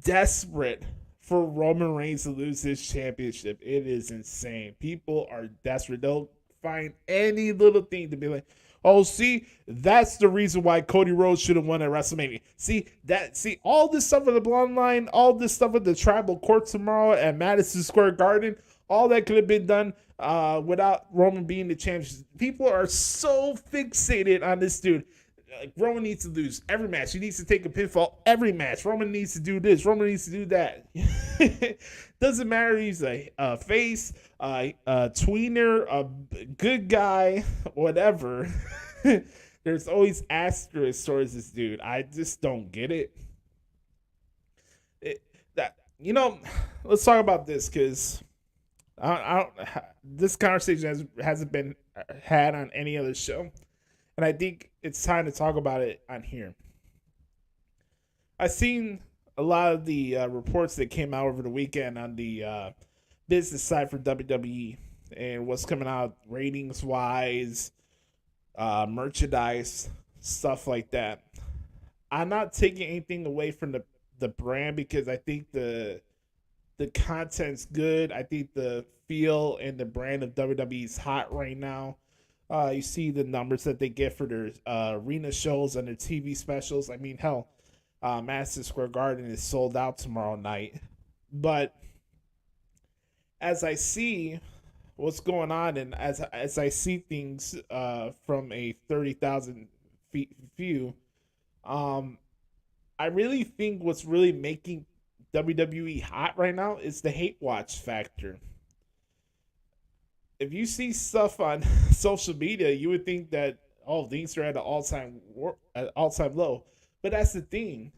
desperate for Roman Reigns to lose his championship. It is insane. People are desperate. They'll find any little thing to be like, oh, see, that's the reason why Cody Rhodes should have won at WrestleMania. See, all this stuff with the Bloodline, all this stuff with the Tribal Court tomorrow at Madison Square Garden, all that could have been done without Roman being the champion. People are so fixated on this dude. Like, Roman needs to lose every match. He needs to take a pinfall every match. Roman needs to do this. Roman needs to do that. Doesn't matter. He's a face, a tweener, a good guy, whatever. There's always asterisks towards this dude. I just don't get it. Let's talk about this because this conversation hasn't been had on any other show. And I think it's time to talk about it on here. I've seen a lot of the reports that came out over the weekend on the business side for WWE and what's coming out ratings-wise, merchandise, stuff like that. I'm not taking anything away from the brand because I think the content's good. I think the feel and the brand of WWE is hot right now. You see the numbers that they get for their arena shows and their TV specials. I mean, hell, Madison Square Garden is sold out tomorrow night. But as I see what's going on and as I see things from a 30,000 feet view, I really think what's really making WWE hot right now is the hate watch factor. If you see stuff on social media, you would think that things are at an all-time low. But that's the thing.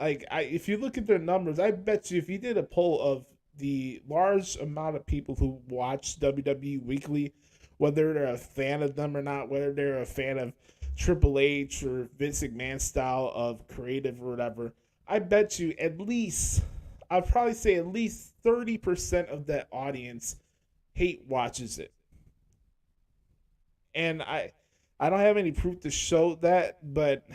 Like, if you look at their numbers, I bet you if you did a poll of the large amount of people who watch WWE weekly, whether they're a fan of them or not, whether they're a fan of Triple H or Vince McMahon style of creative or whatever, I bet you I'd probably say at least 30% of that audience hate watches it. And I don't have any proof to show that, but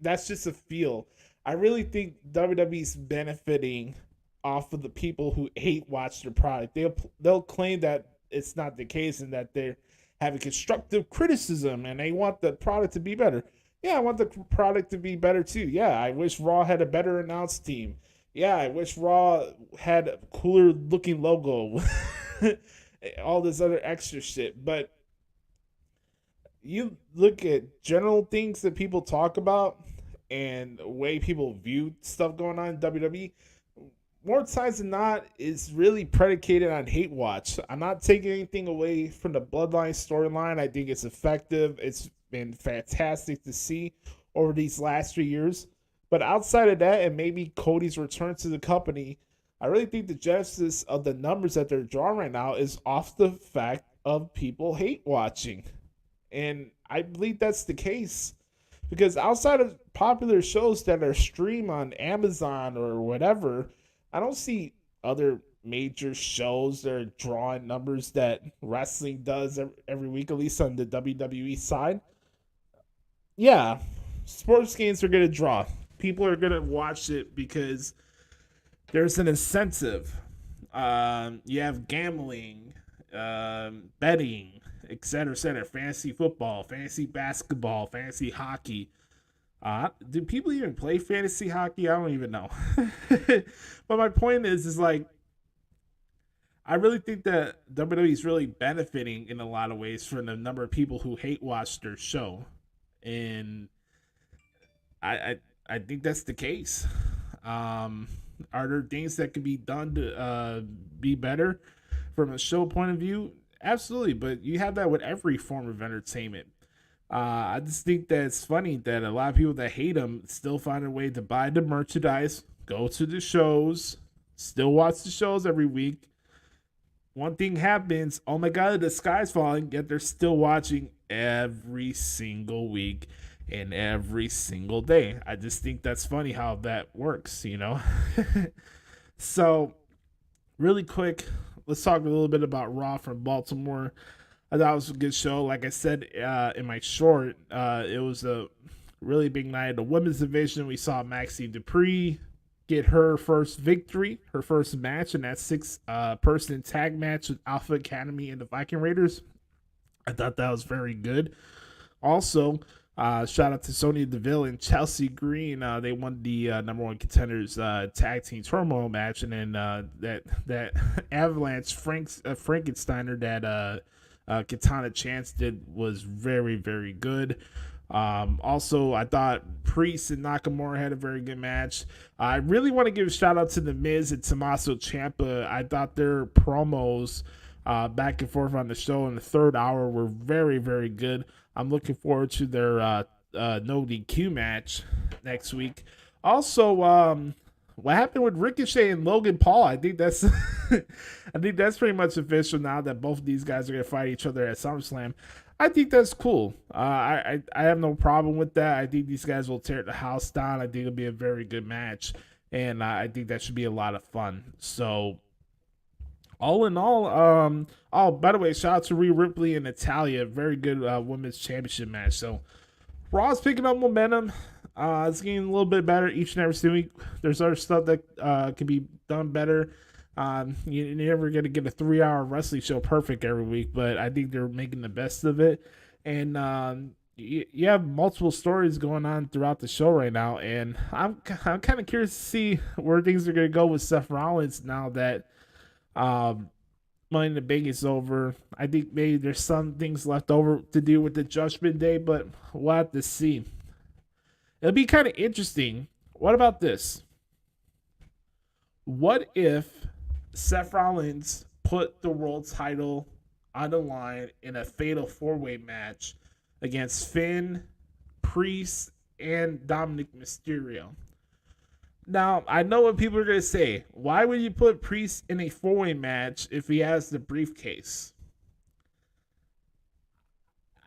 that's just a feel. I really think WWE's benefiting off of the people who hate watch their product. They'll claim that it's not the case and that they're having constructive criticism and they want the product to be better. Yeah, I want the product to be better too. Yeah, I wish Raw had a better announced team. Yeah, I wish Raw had a cooler looking logo. All this other extra shit. But you look at general things that people talk about and the way people view stuff going on in WWE, more times than not, is really predicated on hate watch. I'm not taking anything away from the Bloodline storyline. I think it's effective. It's been fantastic to see over these last 3 years. But outside of that, and maybe Cody's return to the company, I really think the genesis of the numbers that they're drawing right now is off the fact of people hate watching. And I believe that's the case. Because outside of popular shows that are streamed on Amazon or whatever, I don't see other major shows that are drawing numbers that wrestling does every week, at least on the WWE side. Yeah, sports games are going to draw. People are gonna watch it because there's an incentive. You have gambling, betting, etc., fantasy football, fantasy basketball, fantasy hockey. Do people even play fantasy hockey? I don't even know. But my point is like, I really think that WWE is really benefiting in a lot of ways from the number of people who hate watch their show, and I think that's the case. Are there things that could be done to be better from a show point of view? Absolutely, but you have that with every form of entertainment. I just think that it's funny that a lot of people that hate them still find a way to buy the merchandise, go to the shows, still watch the shows every week. One thing happens, oh my god, the sky's falling, yet they're still watching every single week and every single day. I just think that's funny how that works, you know? So, really quick, let's talk a little bit about Raw from Baltimore. I thought it was a good show. Like I said in my short, it was a really big night. The women's division, we saw Maxine Dupree get her first victory, her first match in that 6-person tag match with Alpha Academy and the Viking Raiders. I thought that was very good. Also, shout out to Sonya Deville and Chelsea Green. They won the number one contenders tag team turmoil match, and then that Avalanche Frankensteiner that Katana Chance did was very, very good. Also, I thought Priest and Nakamura had a very good match. I really want to give a shout out to The Miz and Tommaso Ciampa. I thought their promos back and forth on the show in the third hour were very, very good. I'm looking forward to their no DQ match next week. Also, what happened with Ricochet and Logan Paul? I think that's I think that's pretty much official now that both of these guys are gonna fight each other at SummerSlam. I think that's cool. I have no problem with that. I think these guys will tear the house down. I think it'll be a very good match, and I think that should be a lot of fun. So, all in all, oh, by the way, shout out to Rhea Ripley and Natalya. Very good women's championship match. So, Raw's picking up momentum. It's getting a little bit better each and every single week. There's other stuff that can be done better. You're never going to get a 3-hour wrestling show perfect every week, but I think they're making the best of it. And you have multiple stories going on throughout the show right now, and I'm kind of curious to see where things are going to go with Seth Rollins now that Money in the Bank is over. I think maybe there's some things left over to do with the Judgment Day, but we'll have to see. It'll be kind of interesting. What about this? What if Seth Rollins put the world title on the line in a fatal 4-way match against Finn, Priest, and Dominic Mysterio? Now, I know what people are going to say. Why would you put Priest in a 4-way match if he has the briefcase?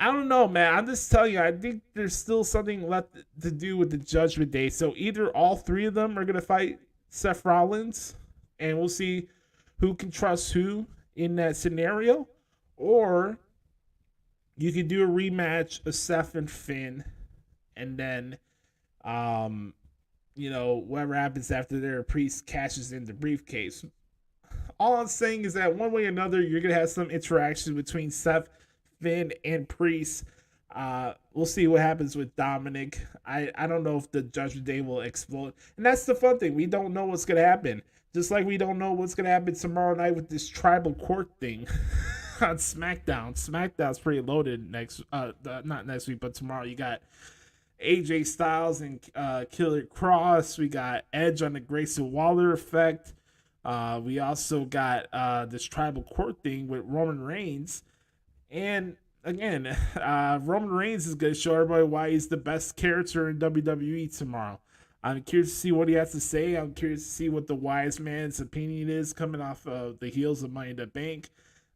I don't know, man. I'm just telling you, I think there's still something left to do with the Judgment Day. So either all three of them are going to fight Seth Rollins, and we'll see who can trust who in that scenario, or you could do a rematch of Seth and Finn, and then, whatever happens after their Priest cashes in the briefcase. All I'm saying is that one way or another, you're going to have some interaction between Seth, Finn, and Priest. We'll see what happens with Dominic. I don't know if the Judgment Day will explode. And that's the fun thing. We don't know what's going to happen. Just like we don't know what's going to happen tomorrow night with this tribal court thing on SmackDown. SmackDown's pretty loaded not next week, but tomorrow. You got AJ Styles and Killer Cross. We got Edge on the Grayson Waller effect. We also got this tribal court thing with Roman Reigns. And again, Roman Reigns is going to show everybody why he's the best character in WWE tomorrow. I'm curious to see what he has to say. I'm curious to see what the wise man's opinion is coming off of the heels of Money in the Bank.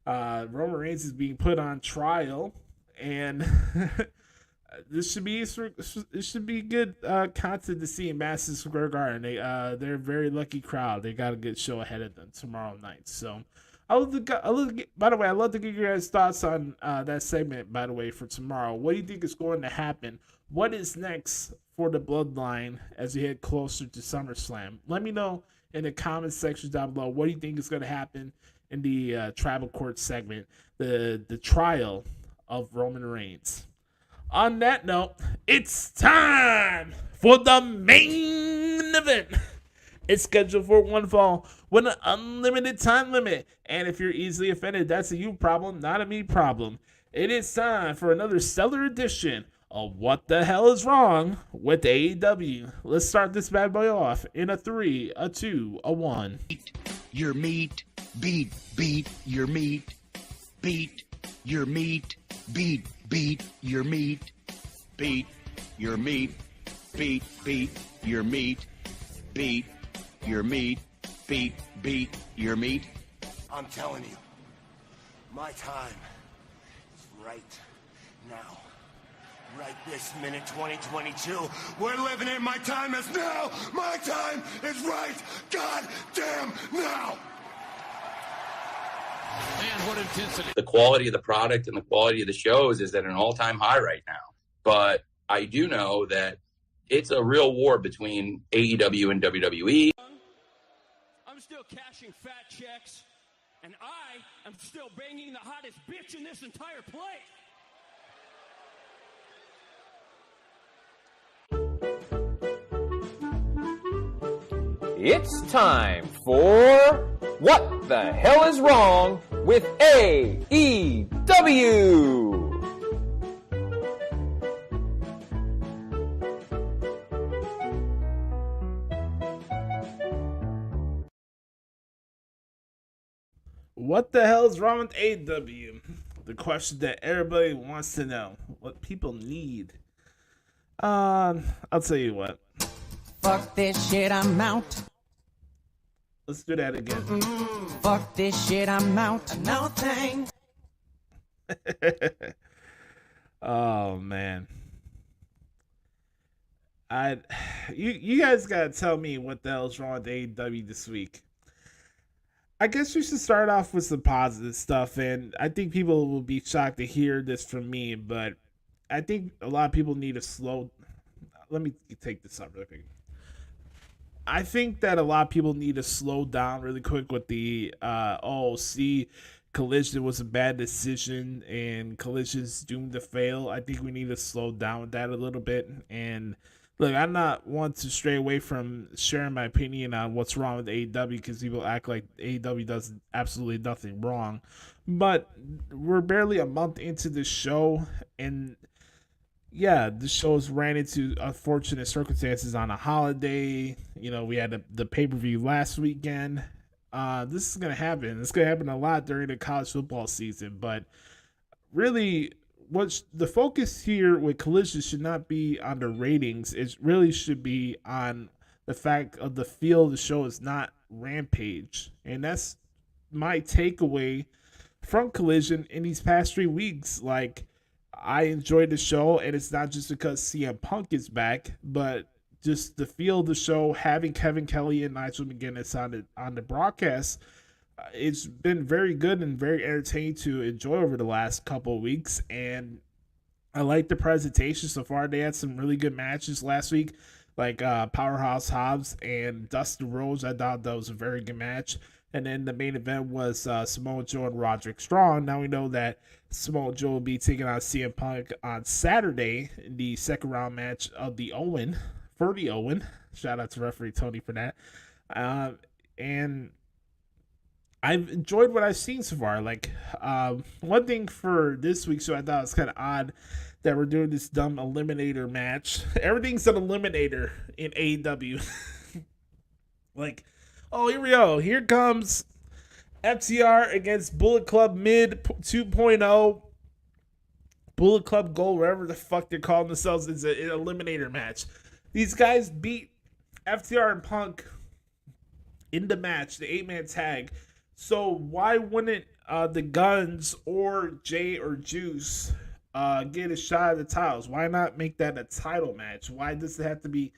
Roman Reigns is being put on trial, and this should be good content to see in Madison Square Garden. They're a very lucky crowd. They got a good show ahead of them tomorrow night. So, by the way, I'd love to get your guys' thoughts on that segment, by the way, for tomorrow. What do you think is going to happen? What is next for the Bloodline as we head closer to SummerSlam? Let me know in the comment section down below. What do you think is going to happen in the Tribal Court segment, the trial of Roman Reigns? On that note, it's time for the main event. It's scheduled for one fall with an unlimited time limit. And if you're easily offended, that's a you problem, not a me problem. It is time for another stellar edition of What the Hell is Wrong with AEW. Let's start this bad boy off in a 3, a 2, a 1. Your meat, beat your meat, beat your meat, beat your meat, beat your meat, beat your meat, beat your meat, beat your meat. I'm telling you, my time is right now. Right this minute, 2022. We're living it. My time is now. My time is right goddamn now. Man, what intensity. The quality of the product and the quality of the shows is at an all-time high right now. But I do know that it's a real war between AEW and WWE. I'm still cashing fat checks, and I am still banging the hottest bitch in this entire place. It's time for What the Hell is Wrong with AEW? What the hell is wrong with AEW? The question that everybody wants to know. What people need. I'll tell you what. Fuck this shit, I'm out. Let's do that again. Fuck this shit, I'm out. No thanks. Oh man. You guys gotta tell me what the hell is wrong with AEW this week. I guess we should start off with some positive stuff, and I think people will be shocked to hear this from me, but I think a lot of people need to slow. Let me take this up real quick. I think that a lot of people need to slow down really quick with the Collision was a bad decision and Collision's doomed to fail. I think we need to slow down with that a little bit. And look, I'm not one to stray away from sharing my opinion on what's wrong with AEW because people act like AEW does absolutely nothing wrong. But we're barely a month into the show, and yeah, the show's ran into unfortunate circumstances on a holiday. You know, we had the pay-per-view last weekend. This is going to happen. It's going to happen a lot during the college football season. But really, what's the focus here with Collision should not be on the ratings. It really should be on the fact of the feel of the show is not Rampage. And that's my takeaway from Collision in these past 3 weeks. Like, I enjoyed the show, and it's not just because CM Punk is back, but just the feel of the show, having Kevin Kelly and Nigel McGuinness on the broadcast, it's been very good and very entertaining to enjoy over the last couple of weeks, and I like the presentation so far. They had some really good matches last week, like Powerhouse Hobbs and Dustin Rhodes. I thought that was a very good match. And then the main event was Samoa Joe and Roderick Strong. Now we know that Samoa Joe will be taking on CM Punk on Saturday in the second round match of the Owen. Shout out to referee Tony for that. And I've enjoyed what I've seen so far. Like, one thing for this week's show I thought was kind of odd that we're doing this dumb Eliminator match. Everything's an Eliminator in AEW. Like, oh, here we go. Here comes FTR against Bullet Club Mid 2.0. Bullet Club Gold, whatever the fuck they're calling themselves, is an Eliminator match. These guys beat FTR and Punk in the match, the 8-man tag. So why wouldn't the Guns or Jay or Juice get a shot at the titles? Why not make that a title match? Why does it have to be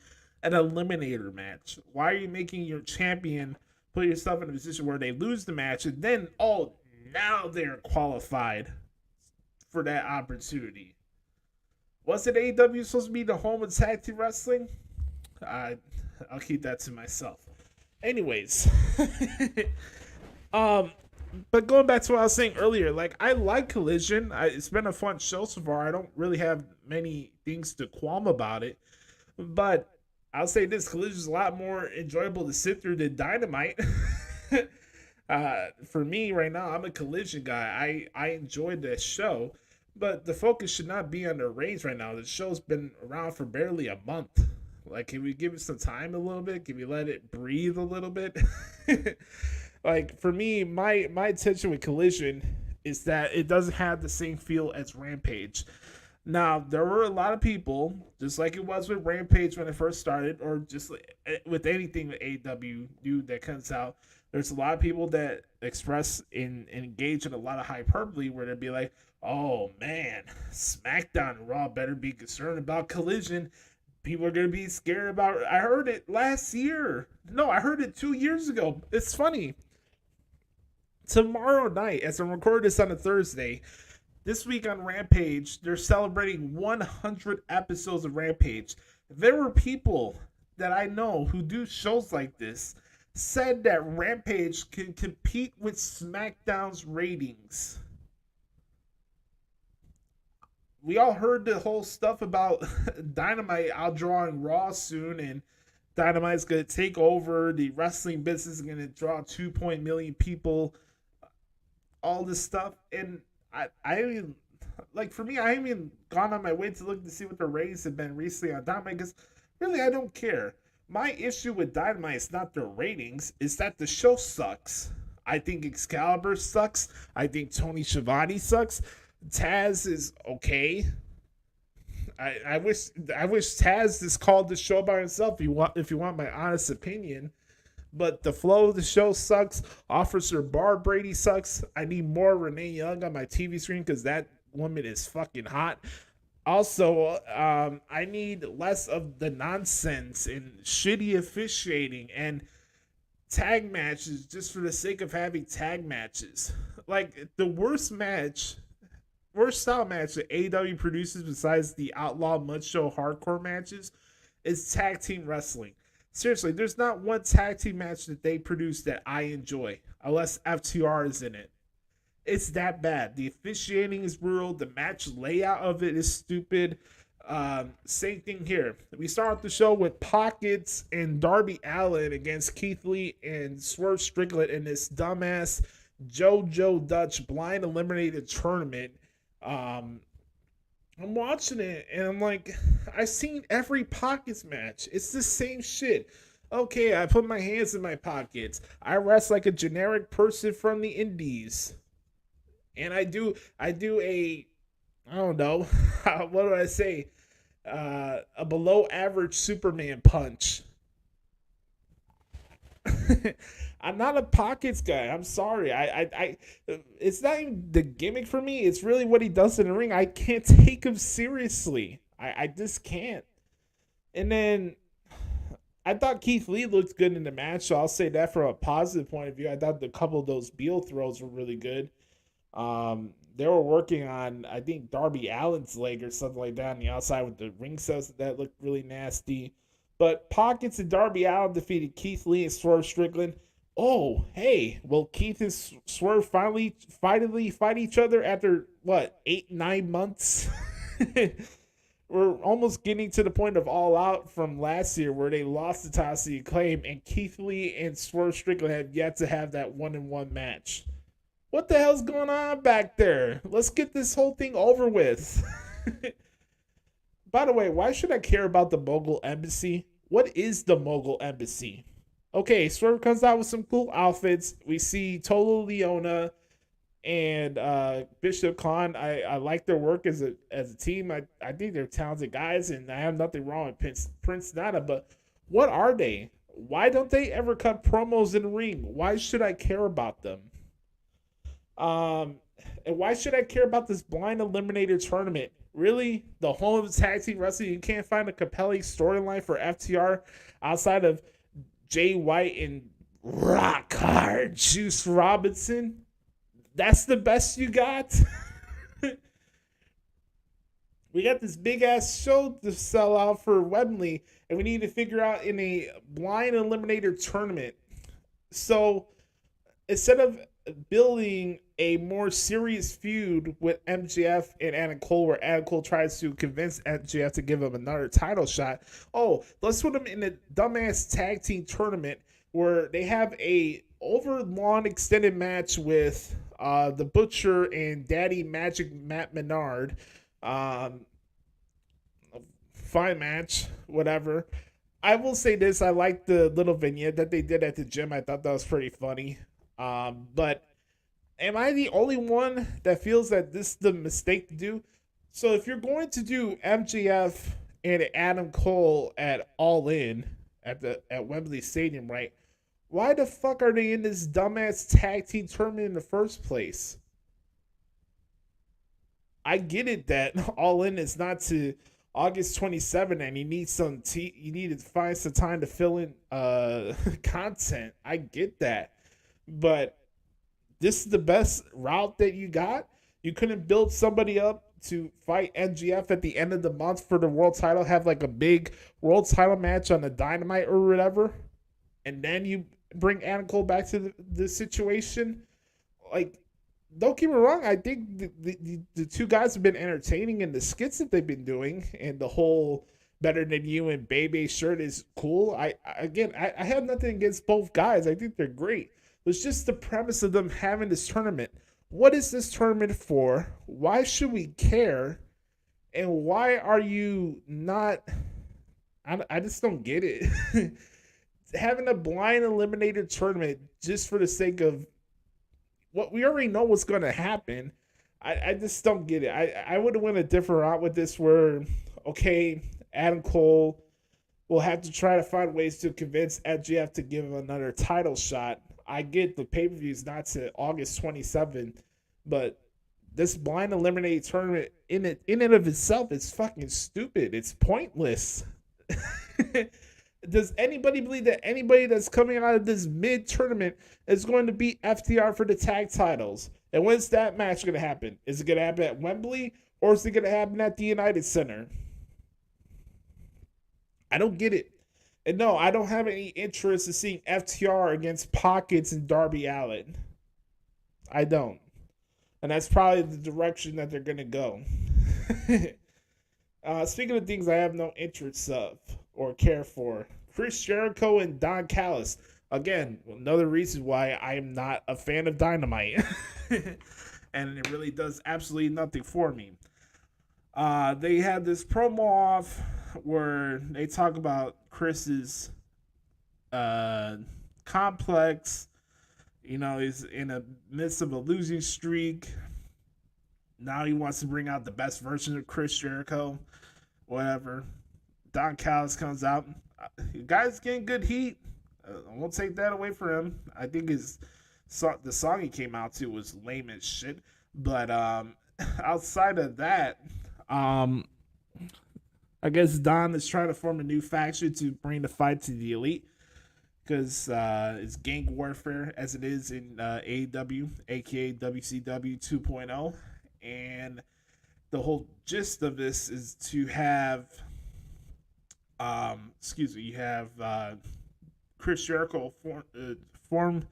an Eliminator match? Why are you making your champion put yourself in a position where they lose the match and then, now they're qualified for that opportunity? Was it AEW supposed to be the home of tag team wrestling? I'll keep that to myself. Anyways, but going back to what I was saying earlier, like, I like Collision. It's been a fun show so far. I don't really have many things to qualm about it. But I'll say this, Collision is a lot more enjoyable to sit through than Dynamite. For me right now, I'm a Collision guy. I enjoyed this show. But the focus should not be on the reigns right now. The show's been around for barely a month. Like, can we give it some time a little bit? Can we let it breathe a little bit? Like, for me, my attention with Collision is that it doesn't have the same feel as Rampage. Now, there were a lot of people, just like it was with Rampage when it first started, or just with anything with AEW new that comes out, there's a lot of people that express and engage in a lot of hyperbole where they'd be like, oh man, SmackDAHN and Raw better be concerned about Collision. People are going to be scared about it. I heard it last year. No, I heard it 2 years ago. It's funny. Tomorrow night, as I'm recording this on a Thursday, this week on Rampage, they're celebrating 100 episodes of Rampage. There were people that I know who do shows like this said that Rampage can compete with SmackDown's ratings. We all heard the whole stuff about Dynamite outdrawing Raw soon, and Dynamite's going to take over. The wrestling business is going to draw 2 million people. All this stuff. And I mean, like, for me, I haven't even gone on my way to look to see what the ratings have been recently on Dynamite, because really, I don't care. My issue with Dynamite is not the ratings, it's that the show sucks. I think Excalibur sucks. I think Tony Schiavone sucks. Taz is okay. I wish Taz just called the show by himself if you want my honest opinion. But the flow of the show sucks. Officer Bar Brady sucks. I need more Renee Young on my TV screen because that woman is fucking hot. Also, I need less of the nonsense and shitty officiating and tag matches just for the sake of having tag matches. Like, the worst style match that AEW produces besides the Outlaw Mud Show hardcore matches is tag team wrestling. Seriously, there's not one tag team match that they produce that I enjoy, unless FTR is in it. It's that bad. The officiating is brutal. The match layout of it is stupid. Same thing here. We start off the show with Pockets and Darby Allin against Keith Lee and Swerve Strickland in this dumbass JoJo Dutch blind eliminated tournament. I'm watching it and I'm like, I've seen every Pockets match. It's the same shit. Okay, I put my hands in my pockets. I rest like a generic person from the indies. And I do a, I don't know, what do I say? A below average Superman punch. I'm not a Pockets guy. I'm sorry. I it's not even the gimmick for me. It's really what he does in the ring. I can't take him seriously. I just can't. And then I thought Keith Lee looked good in the match, so I'll say that from a positive point of view. I thought a couple of those Beal throws were really good. They were working on, I think, Darby Allin's leg or something like that on the outside with the ring cells that looked really nasty. But Pockets and Darby Allin defeated Keith Lee and Swerve Strickland. Oh, hey, will Keith and Swerve finally fight each other after, 8-9 months? We're almost getting to the point of All Out from last year where they lost the Tossy Acclaim, and Keith Lee and Swerve Strickland have yet to have that 1-on-1 match. What the hell's going on back there? Let's get this whole thing over with. By the way, why should I care about the Mogul Embassy? What is the Mogul Embassy? Okay, Swerve comes out with some cool outfits. We see Tola Leona and Bishop CLAHN. I like their work as a team. I think they're talented guys, and I have nothing wrong with Prince Nana, but what are they? Why don't they ever cut promos in the ring? Why should I care about them? And why should I care about this blind eliminator tournament? Really? The home of tag team wrestling? You can't find a compelling storyline for FTR outside of Jay White and Rock Hard Juice Robinson? That's the best you got? We got this big ass show to sell out for Wembley, and we need to figure out in a blind eliminator tournament. So instead of building a more serious feud with MJF and Adam Cole, where Adam Cole tries to convince MJF to give him another title shot, let's put them in a dumbass tag team tournament where they have a over long extended match with the Butcher and Daddy Magic Matt Menard. Fine match, whatever. I will say this: I like the little vignette that they did at the gym. I thought that was pretty funny. But am I the only one that feels that this is the mistake to do? So if you're going to do MJF and Adam Cole at All In at Wembley Stadium, right? Why the fuck are they in this dumbass tag team tournament in the first place? I get it that All In is not to August 27 and you need you need to find some time to fill in content. I get that. But this is the best route that you got. You couldn't build somebody up to fight MJF at the end of the month for the world title, have like a big world title match on the Dynamite or whatever, and then you bring Adam Cole back to the situation. Like, don't get me wrong, I think the two guys have been entertaining in the skits that they've been doing, and the whole Better Than You and Bebe shirt is cool. I have nothing against both guys. I think they're great. It's just the premise of them having this tournament. What is this tournament for? Why should we care? And why are you not... I just don't get it. Having a blind eliminator tournament just for the sake of what we already know what's going to happen. I just don't get it. I would have went a different route with this where, okay, Adam Cole will have to try to find ways to convince MJF to give him another title shot. I get the pay-per-view is not to August 27th, but this blind eliminator tournament in and of itself is fucking stupid. It's pointless. Does anybody believe that anybody that's coming out of this mid-tournament is going to beat FTR for the tag titles? And when's that match going to happen? Is it going to happen at Wembley or is it going to happen at the United Center? I don't get it. And no, I don't have any interest in seeing FTR against Pockets and Darby Allin. I don't. And that's probably the direction that they're going to go. Speaking of things I have no interest of or care for, Chris Jericho and Don Callis. Again, another reason why I am not a fan of Dynamite. And it really does absolutely nothing for me. They had this promo off where they talk about Chris's complex. You know, he's in the midst of a losing streak. Now he wants to bring out the best version of Chris Jericho. Whatever. Don Callis comes out. The guy's getting good heat. I won't take that away from him. I think the song he came out to was lame as shit. But outside of that, I guess Don is trying to form a new faction to bring the fight to the Elite. Because it's gang warfare as it is in AEW, aka WCW 2.0. And the whole gist of this is to have, Chris Jericho form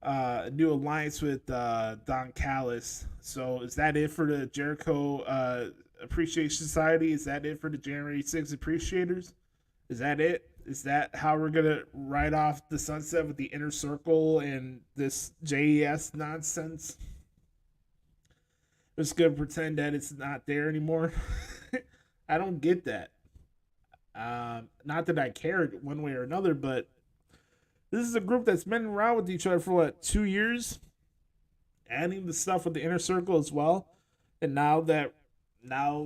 a new alliance with Don Callis. So is that it for the Jericho Appreciation Society? Is that it for the January 6th Appreciators? Is that it? Is that how we're going to ride off the sunset with the Inner Circle and this JES nonsense? We're just going to pretend that it's not there anymore. I don't get that. Not that I cared one way or another, but this is a group that's been around with each other for 2 years? Adding the stuff with the Inner Circle as well. And now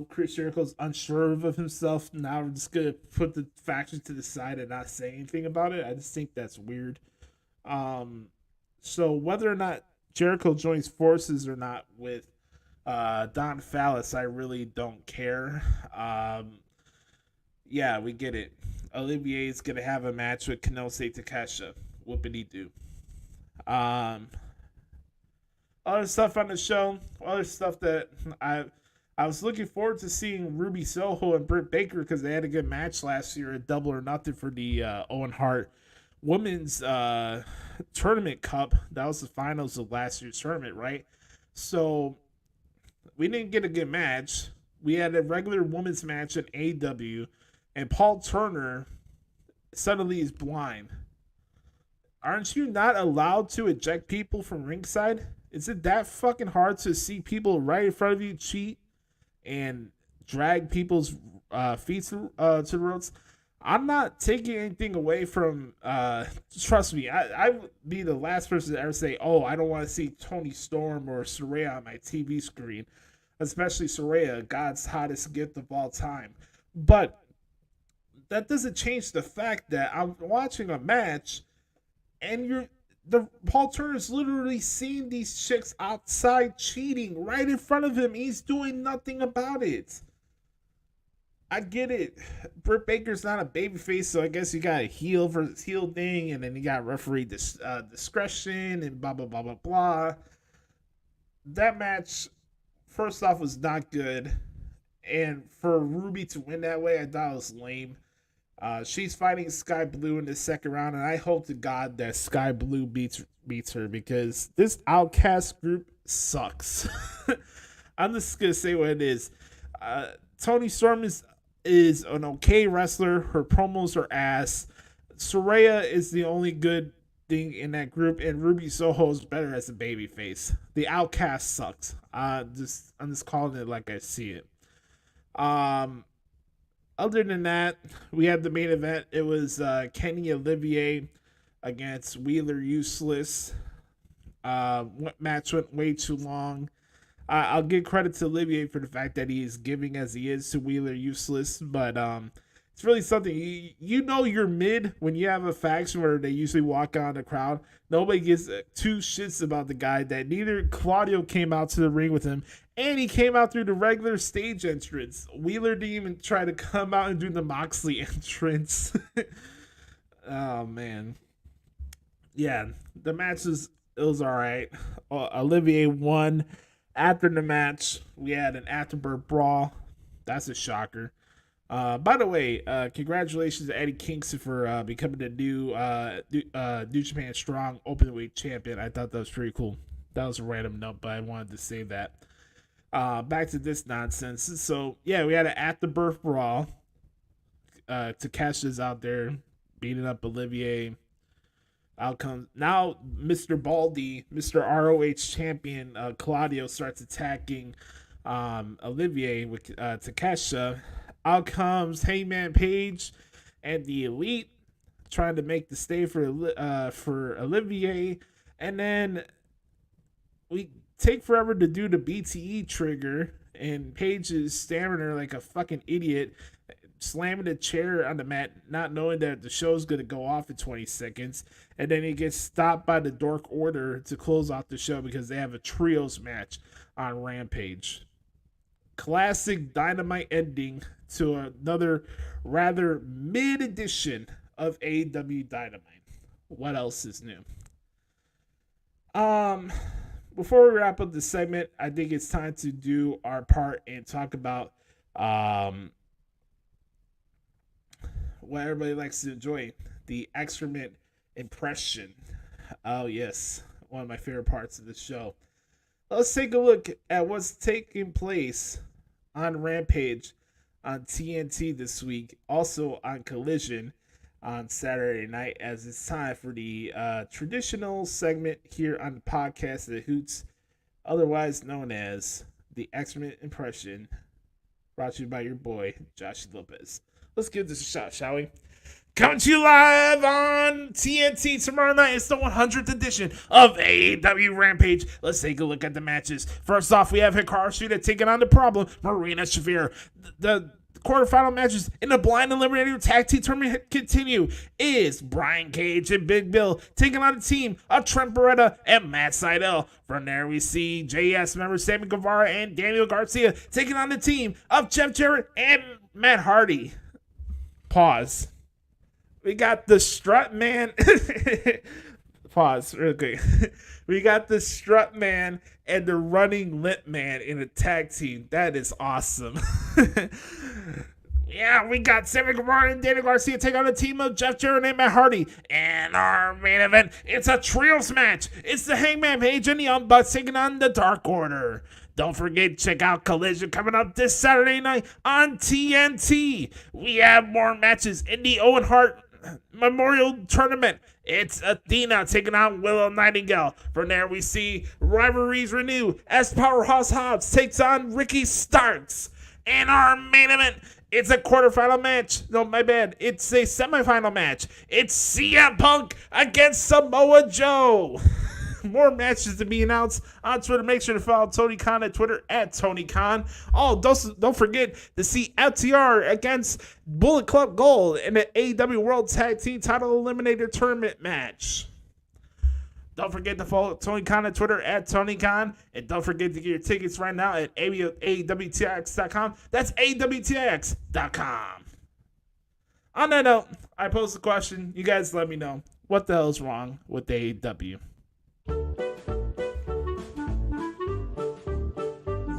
Chris Jericho's unsure of himself. Now we're just going to put the faction to the side and not say anything about it. I just think that's weird. So whether or not Jericho joins forces or not with Don Callis, I really don't care. Yeah, we get it. Olivier is going to have a match with Kanose Takesha. Whoopity-doo. Other stuff on the show. Other stuff that I was looking forward to seeing Ruby Soho and Britt Baker because they had a good match last year at Double or Nothing for the Owen Hart Women's Tournament Cup. That was the finals of last year's tournament, right? So we didn't get a good match. We had a regular women's match at AEW, and Paul Turner suddenly is blind. Aren't you not allowed to eject people from ringside? Is it that fucking hard to see people right in front of you cheat and drag people's feet to the ropes? I'm not taking anything away from, trust me, I would be the last person to ever say, oh, I don't want to see Toni Storm or Saraya on my TV screen, especially Saraya, God's hottest gift of all time. But that doesn't change the fact that I'm watching a match and Paul Turner's literally seeing these chicks outside cheating right in front of him. He's doing nothing about it. I get it. Britt Baker's not a babyface, so I guess you got a heel versus heel thing, and then you got referee discretion and blah, blah, blah, blah, blah. That match, first off, was not good. And for Ruby to win that way, I thought it was lame. She's fighting Sky Blue in the second round, and I hope to God that Sky Blue beats her because this Outcast group sucks. I'm just going to say what it is. Toni Storm is an okay wrestler. Her promos are ass. Saraya is the only good thing in that group, and Ruby Soho is better as a babyface. The Outcast sucks. I'm just calling it like I see it. Other than that, we had the main event. It was Kenny Olivier against Wheeler Useless. Match went way too long. I'll give credit to Olivier for the fact that he is giving as he is to Wheeler Useless, but it's really something. You know you're mid when you have a faction where they usually walk on the crowd. Nobody gives two shits about the guy that neither Claudio came out to the ring with him, and he came out through the regular stage entrance. Wheeler didn't even try to come out and do the Moxley entrance. Oh, man. Yeah, the match was all right. Olivier won. After the match, we had an afterbirth brawl. That's a shocker. By the way, congratulations to Eddie Kingston for becoming the new New Japan Strong Openweight Champion. I thought that was pretty cool. That was a random note, but I wanted to say that. Back to this nonsense. So, yeah, we had an afterbirth brawl. Takesha's out there beating up Olivier. Outcomes. Now, Mr. Baldy, Mr. ROH champion, Claudio starts attacking Olivier with Takesha. Out comes Hangman Page and the Elite trying to make the stay for Olivier. And then we take forever to do the BTE trigger, and Page is staring her like a fucking idiot, slamming the chair on the mat, not knowing that the show's going to go off in 20 seconds. And then he gets stopped by the Dark Order to close out the show because they have a trios match on Rampage. Classic Dynamite ending to another rather mid edition of AEW Dynamite. What else is new? Before we wrap up the segment, I think it's time to do our part and talk about what everybody likes to enjoy, the Excrement impression. Oh yes, one of my favorite parts of the show. Let's take a look at what's taking place on Rampage on TNT this week, also on Collision on Saturday night, as it's time for the traditional segment here on the podcast, The Hoots, otherwise known as the Excrement impression, brought to you by your boy, Joshie Lopez. Let's give this a shot, shall we? Coming to you live on TNT tomorrow night. It's the 100th edition of AEW Rampage. Let's take a look at the matches. First off, we have Hikaru Shida taking on the Problem, Marina Shafir. The quarterfinal matches in the Blind Eliminator Tag Team Tournament continue. Is Brian Cage and Big Bill taking on the team of Trent Beretta and Matt Sydal. From there, we see JS members Sammy Guevara and Daniel Garcia taking on the team of Jeff Jarrett and Matt Hardy. Pause. We got the Strut Man. pause real quick. We got the Strut Man and the Running Limp Man in a tag team. That is awesome. Yeah, we got Sammy Guevara and Daniel Garcia take on a team of Jeff Jarrett and Matt Hardy. And our main event, it's a trios match. It's the Hangman Page and the Young Bucks taking on the Dark Order. Don't forget to check out Collision coming up this Saturday night on TNT. We have more matches in the Owen Hart Memorial Tournament. It's Athena taking on Willow Nightingale. From there, we see rivalries renew as Powerhouse Hobbs takes on Ricky Starks. And our main event, it's a quarterfinal match. No, my bad. It's a semifinal match. It's CM Punk against Samoa Joe. More matches to be announced on Twitter. Make sure to follow Tony Khan at Twitter at Tony Khan. Oh, don't forget to see FTR against Bullet Club Gold in the AEW World Tag Team Title Eliminator Tournament match. Don't forget to follow Tony Khan at Twitter at Tony Khan. And don't forget to get your tickets right now at AWTIX.com. That's AWTIX.com. On that note, I posed a question. You guys let me know. What the hell is wrong with AEW?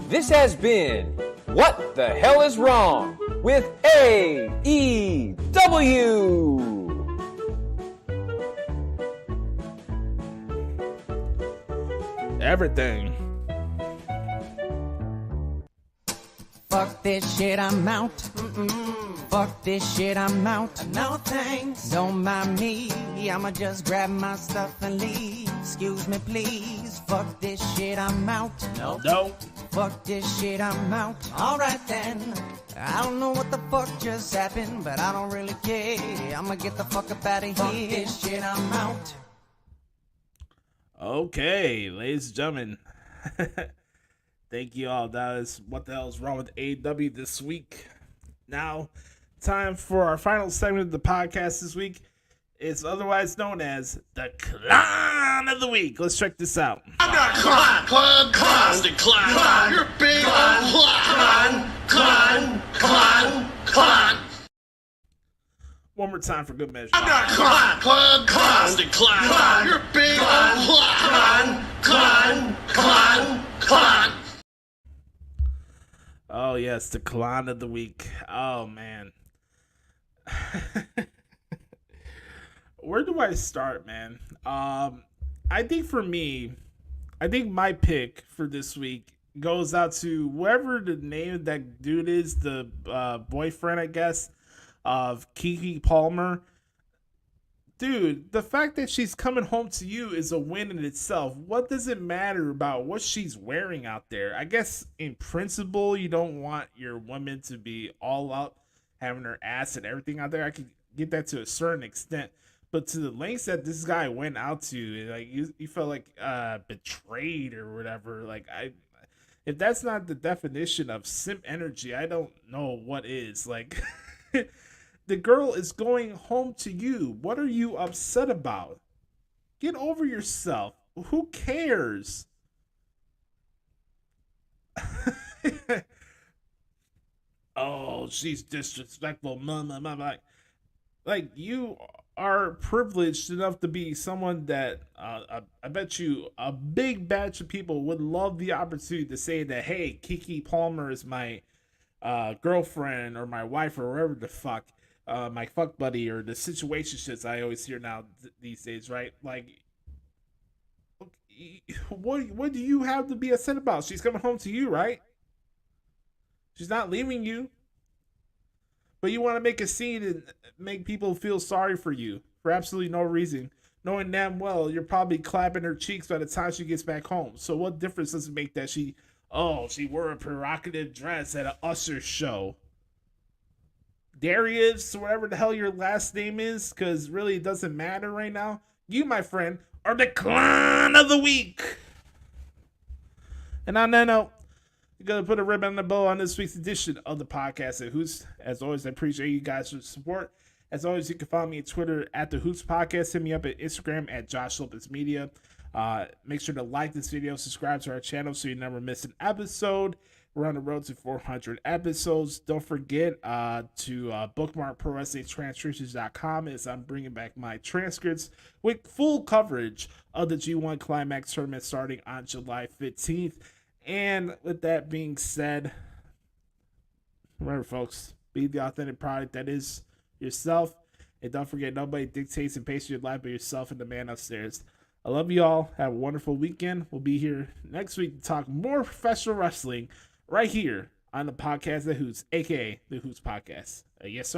This has been What the Hell is Wrong with AEW. Everything. Fuck this shit, I'm out. Fuck this shit, I'm out. No thanks. Don't mind me. I'ma just grab my stuff and leave. Excuse me, please. Fuck this shit, I'm out. No. Fuck this shit, I'm out. Alright then. I don't know what the fuck just happened, but I don't really care. I'ma get the fuck up out of here. Fuck this shit, I'm out. Okay, ladies and gentlemen. Thank you all. That is what the hell is wrong with AEW this week. Now, time for our final segment of the podcast this week. It's otherwise known as the CLAHN of the Week. Let's check this out. I'm not CLAHN. CLAHN. The CLAHN. You're big on CLAHN. One more time for good measure. I'm not CLAHN. The CLAHN. You're big on CLAHN. Oh, yes, the CLAHN of the Week. Oh, man. Where do I start, man? I think for me, my pick for this week goes out to whoever the name of that dude is, the boyfriend, I guess, of Keke Palmer. Dude, the fact that she's coming home to you is a win in itself. What does it matter about what she's wearing out there? I guess in principle, you don't want your woman to be all out, having her ass and everything out there. I could get that to a certain extent. But to the lengths that this guy went out to, like you felt like betrayed or whatever. Like if that's not the definition of simp energy, I don't know what is. Like the girl is going home to you. What are you upset about? Get over yourself. Who cares? Oh, she's disrespectful. Like you are privileged enough to be someone that I bet you a big batch of people would love the opportunity to say that, hey, Keke Palmer is my girlfriend or my wife or whatever the fuck, my fuck buddy, or the situationships I always hear now these days, right? Like, what do you have to be upset about? She's coming home to you, right? She's not leaving you. But you want to make a scene and make people feel sorry for you for absolutely no reason, knowing damn well you're probably clapping her cheeks by the time she gets back home. So what difference does it make that she wore a provocative dress at an Usher show? Darius, whatever the hell your last name is, because really it doesn't matter right now. You, my friend, are the CLAHN of the Week. And on that note, we're going to put a ribbon on the bow on this week's edition of the podcast at Hoots. As always, I appreciate you guys' support. As always, you can follow me on Twitter at the Hoots Podcast. Hit me up at Instagram at Josh Lopez Media. Make sure to like this video, subscribe to our channel so you never miss an episode. We're on the road to 400 episodes. Don't forget to bookmark ProWrestlingTranscriptions.com as I'm bringing back my transcripts with full coverage of the G1 Climax Tournament starting on July 15th. And with that being said, remember, folks, be the authentic product that is yourself. And don't forget, nobody dictates and pays your life but yourself and the man upstairs. I love you all. Have a wonderful weekend. We'll be here next week to talk more professional wrestling right here on the podcast, The Hoots, a.k.a. The Hoots Podcast. Yes, sir.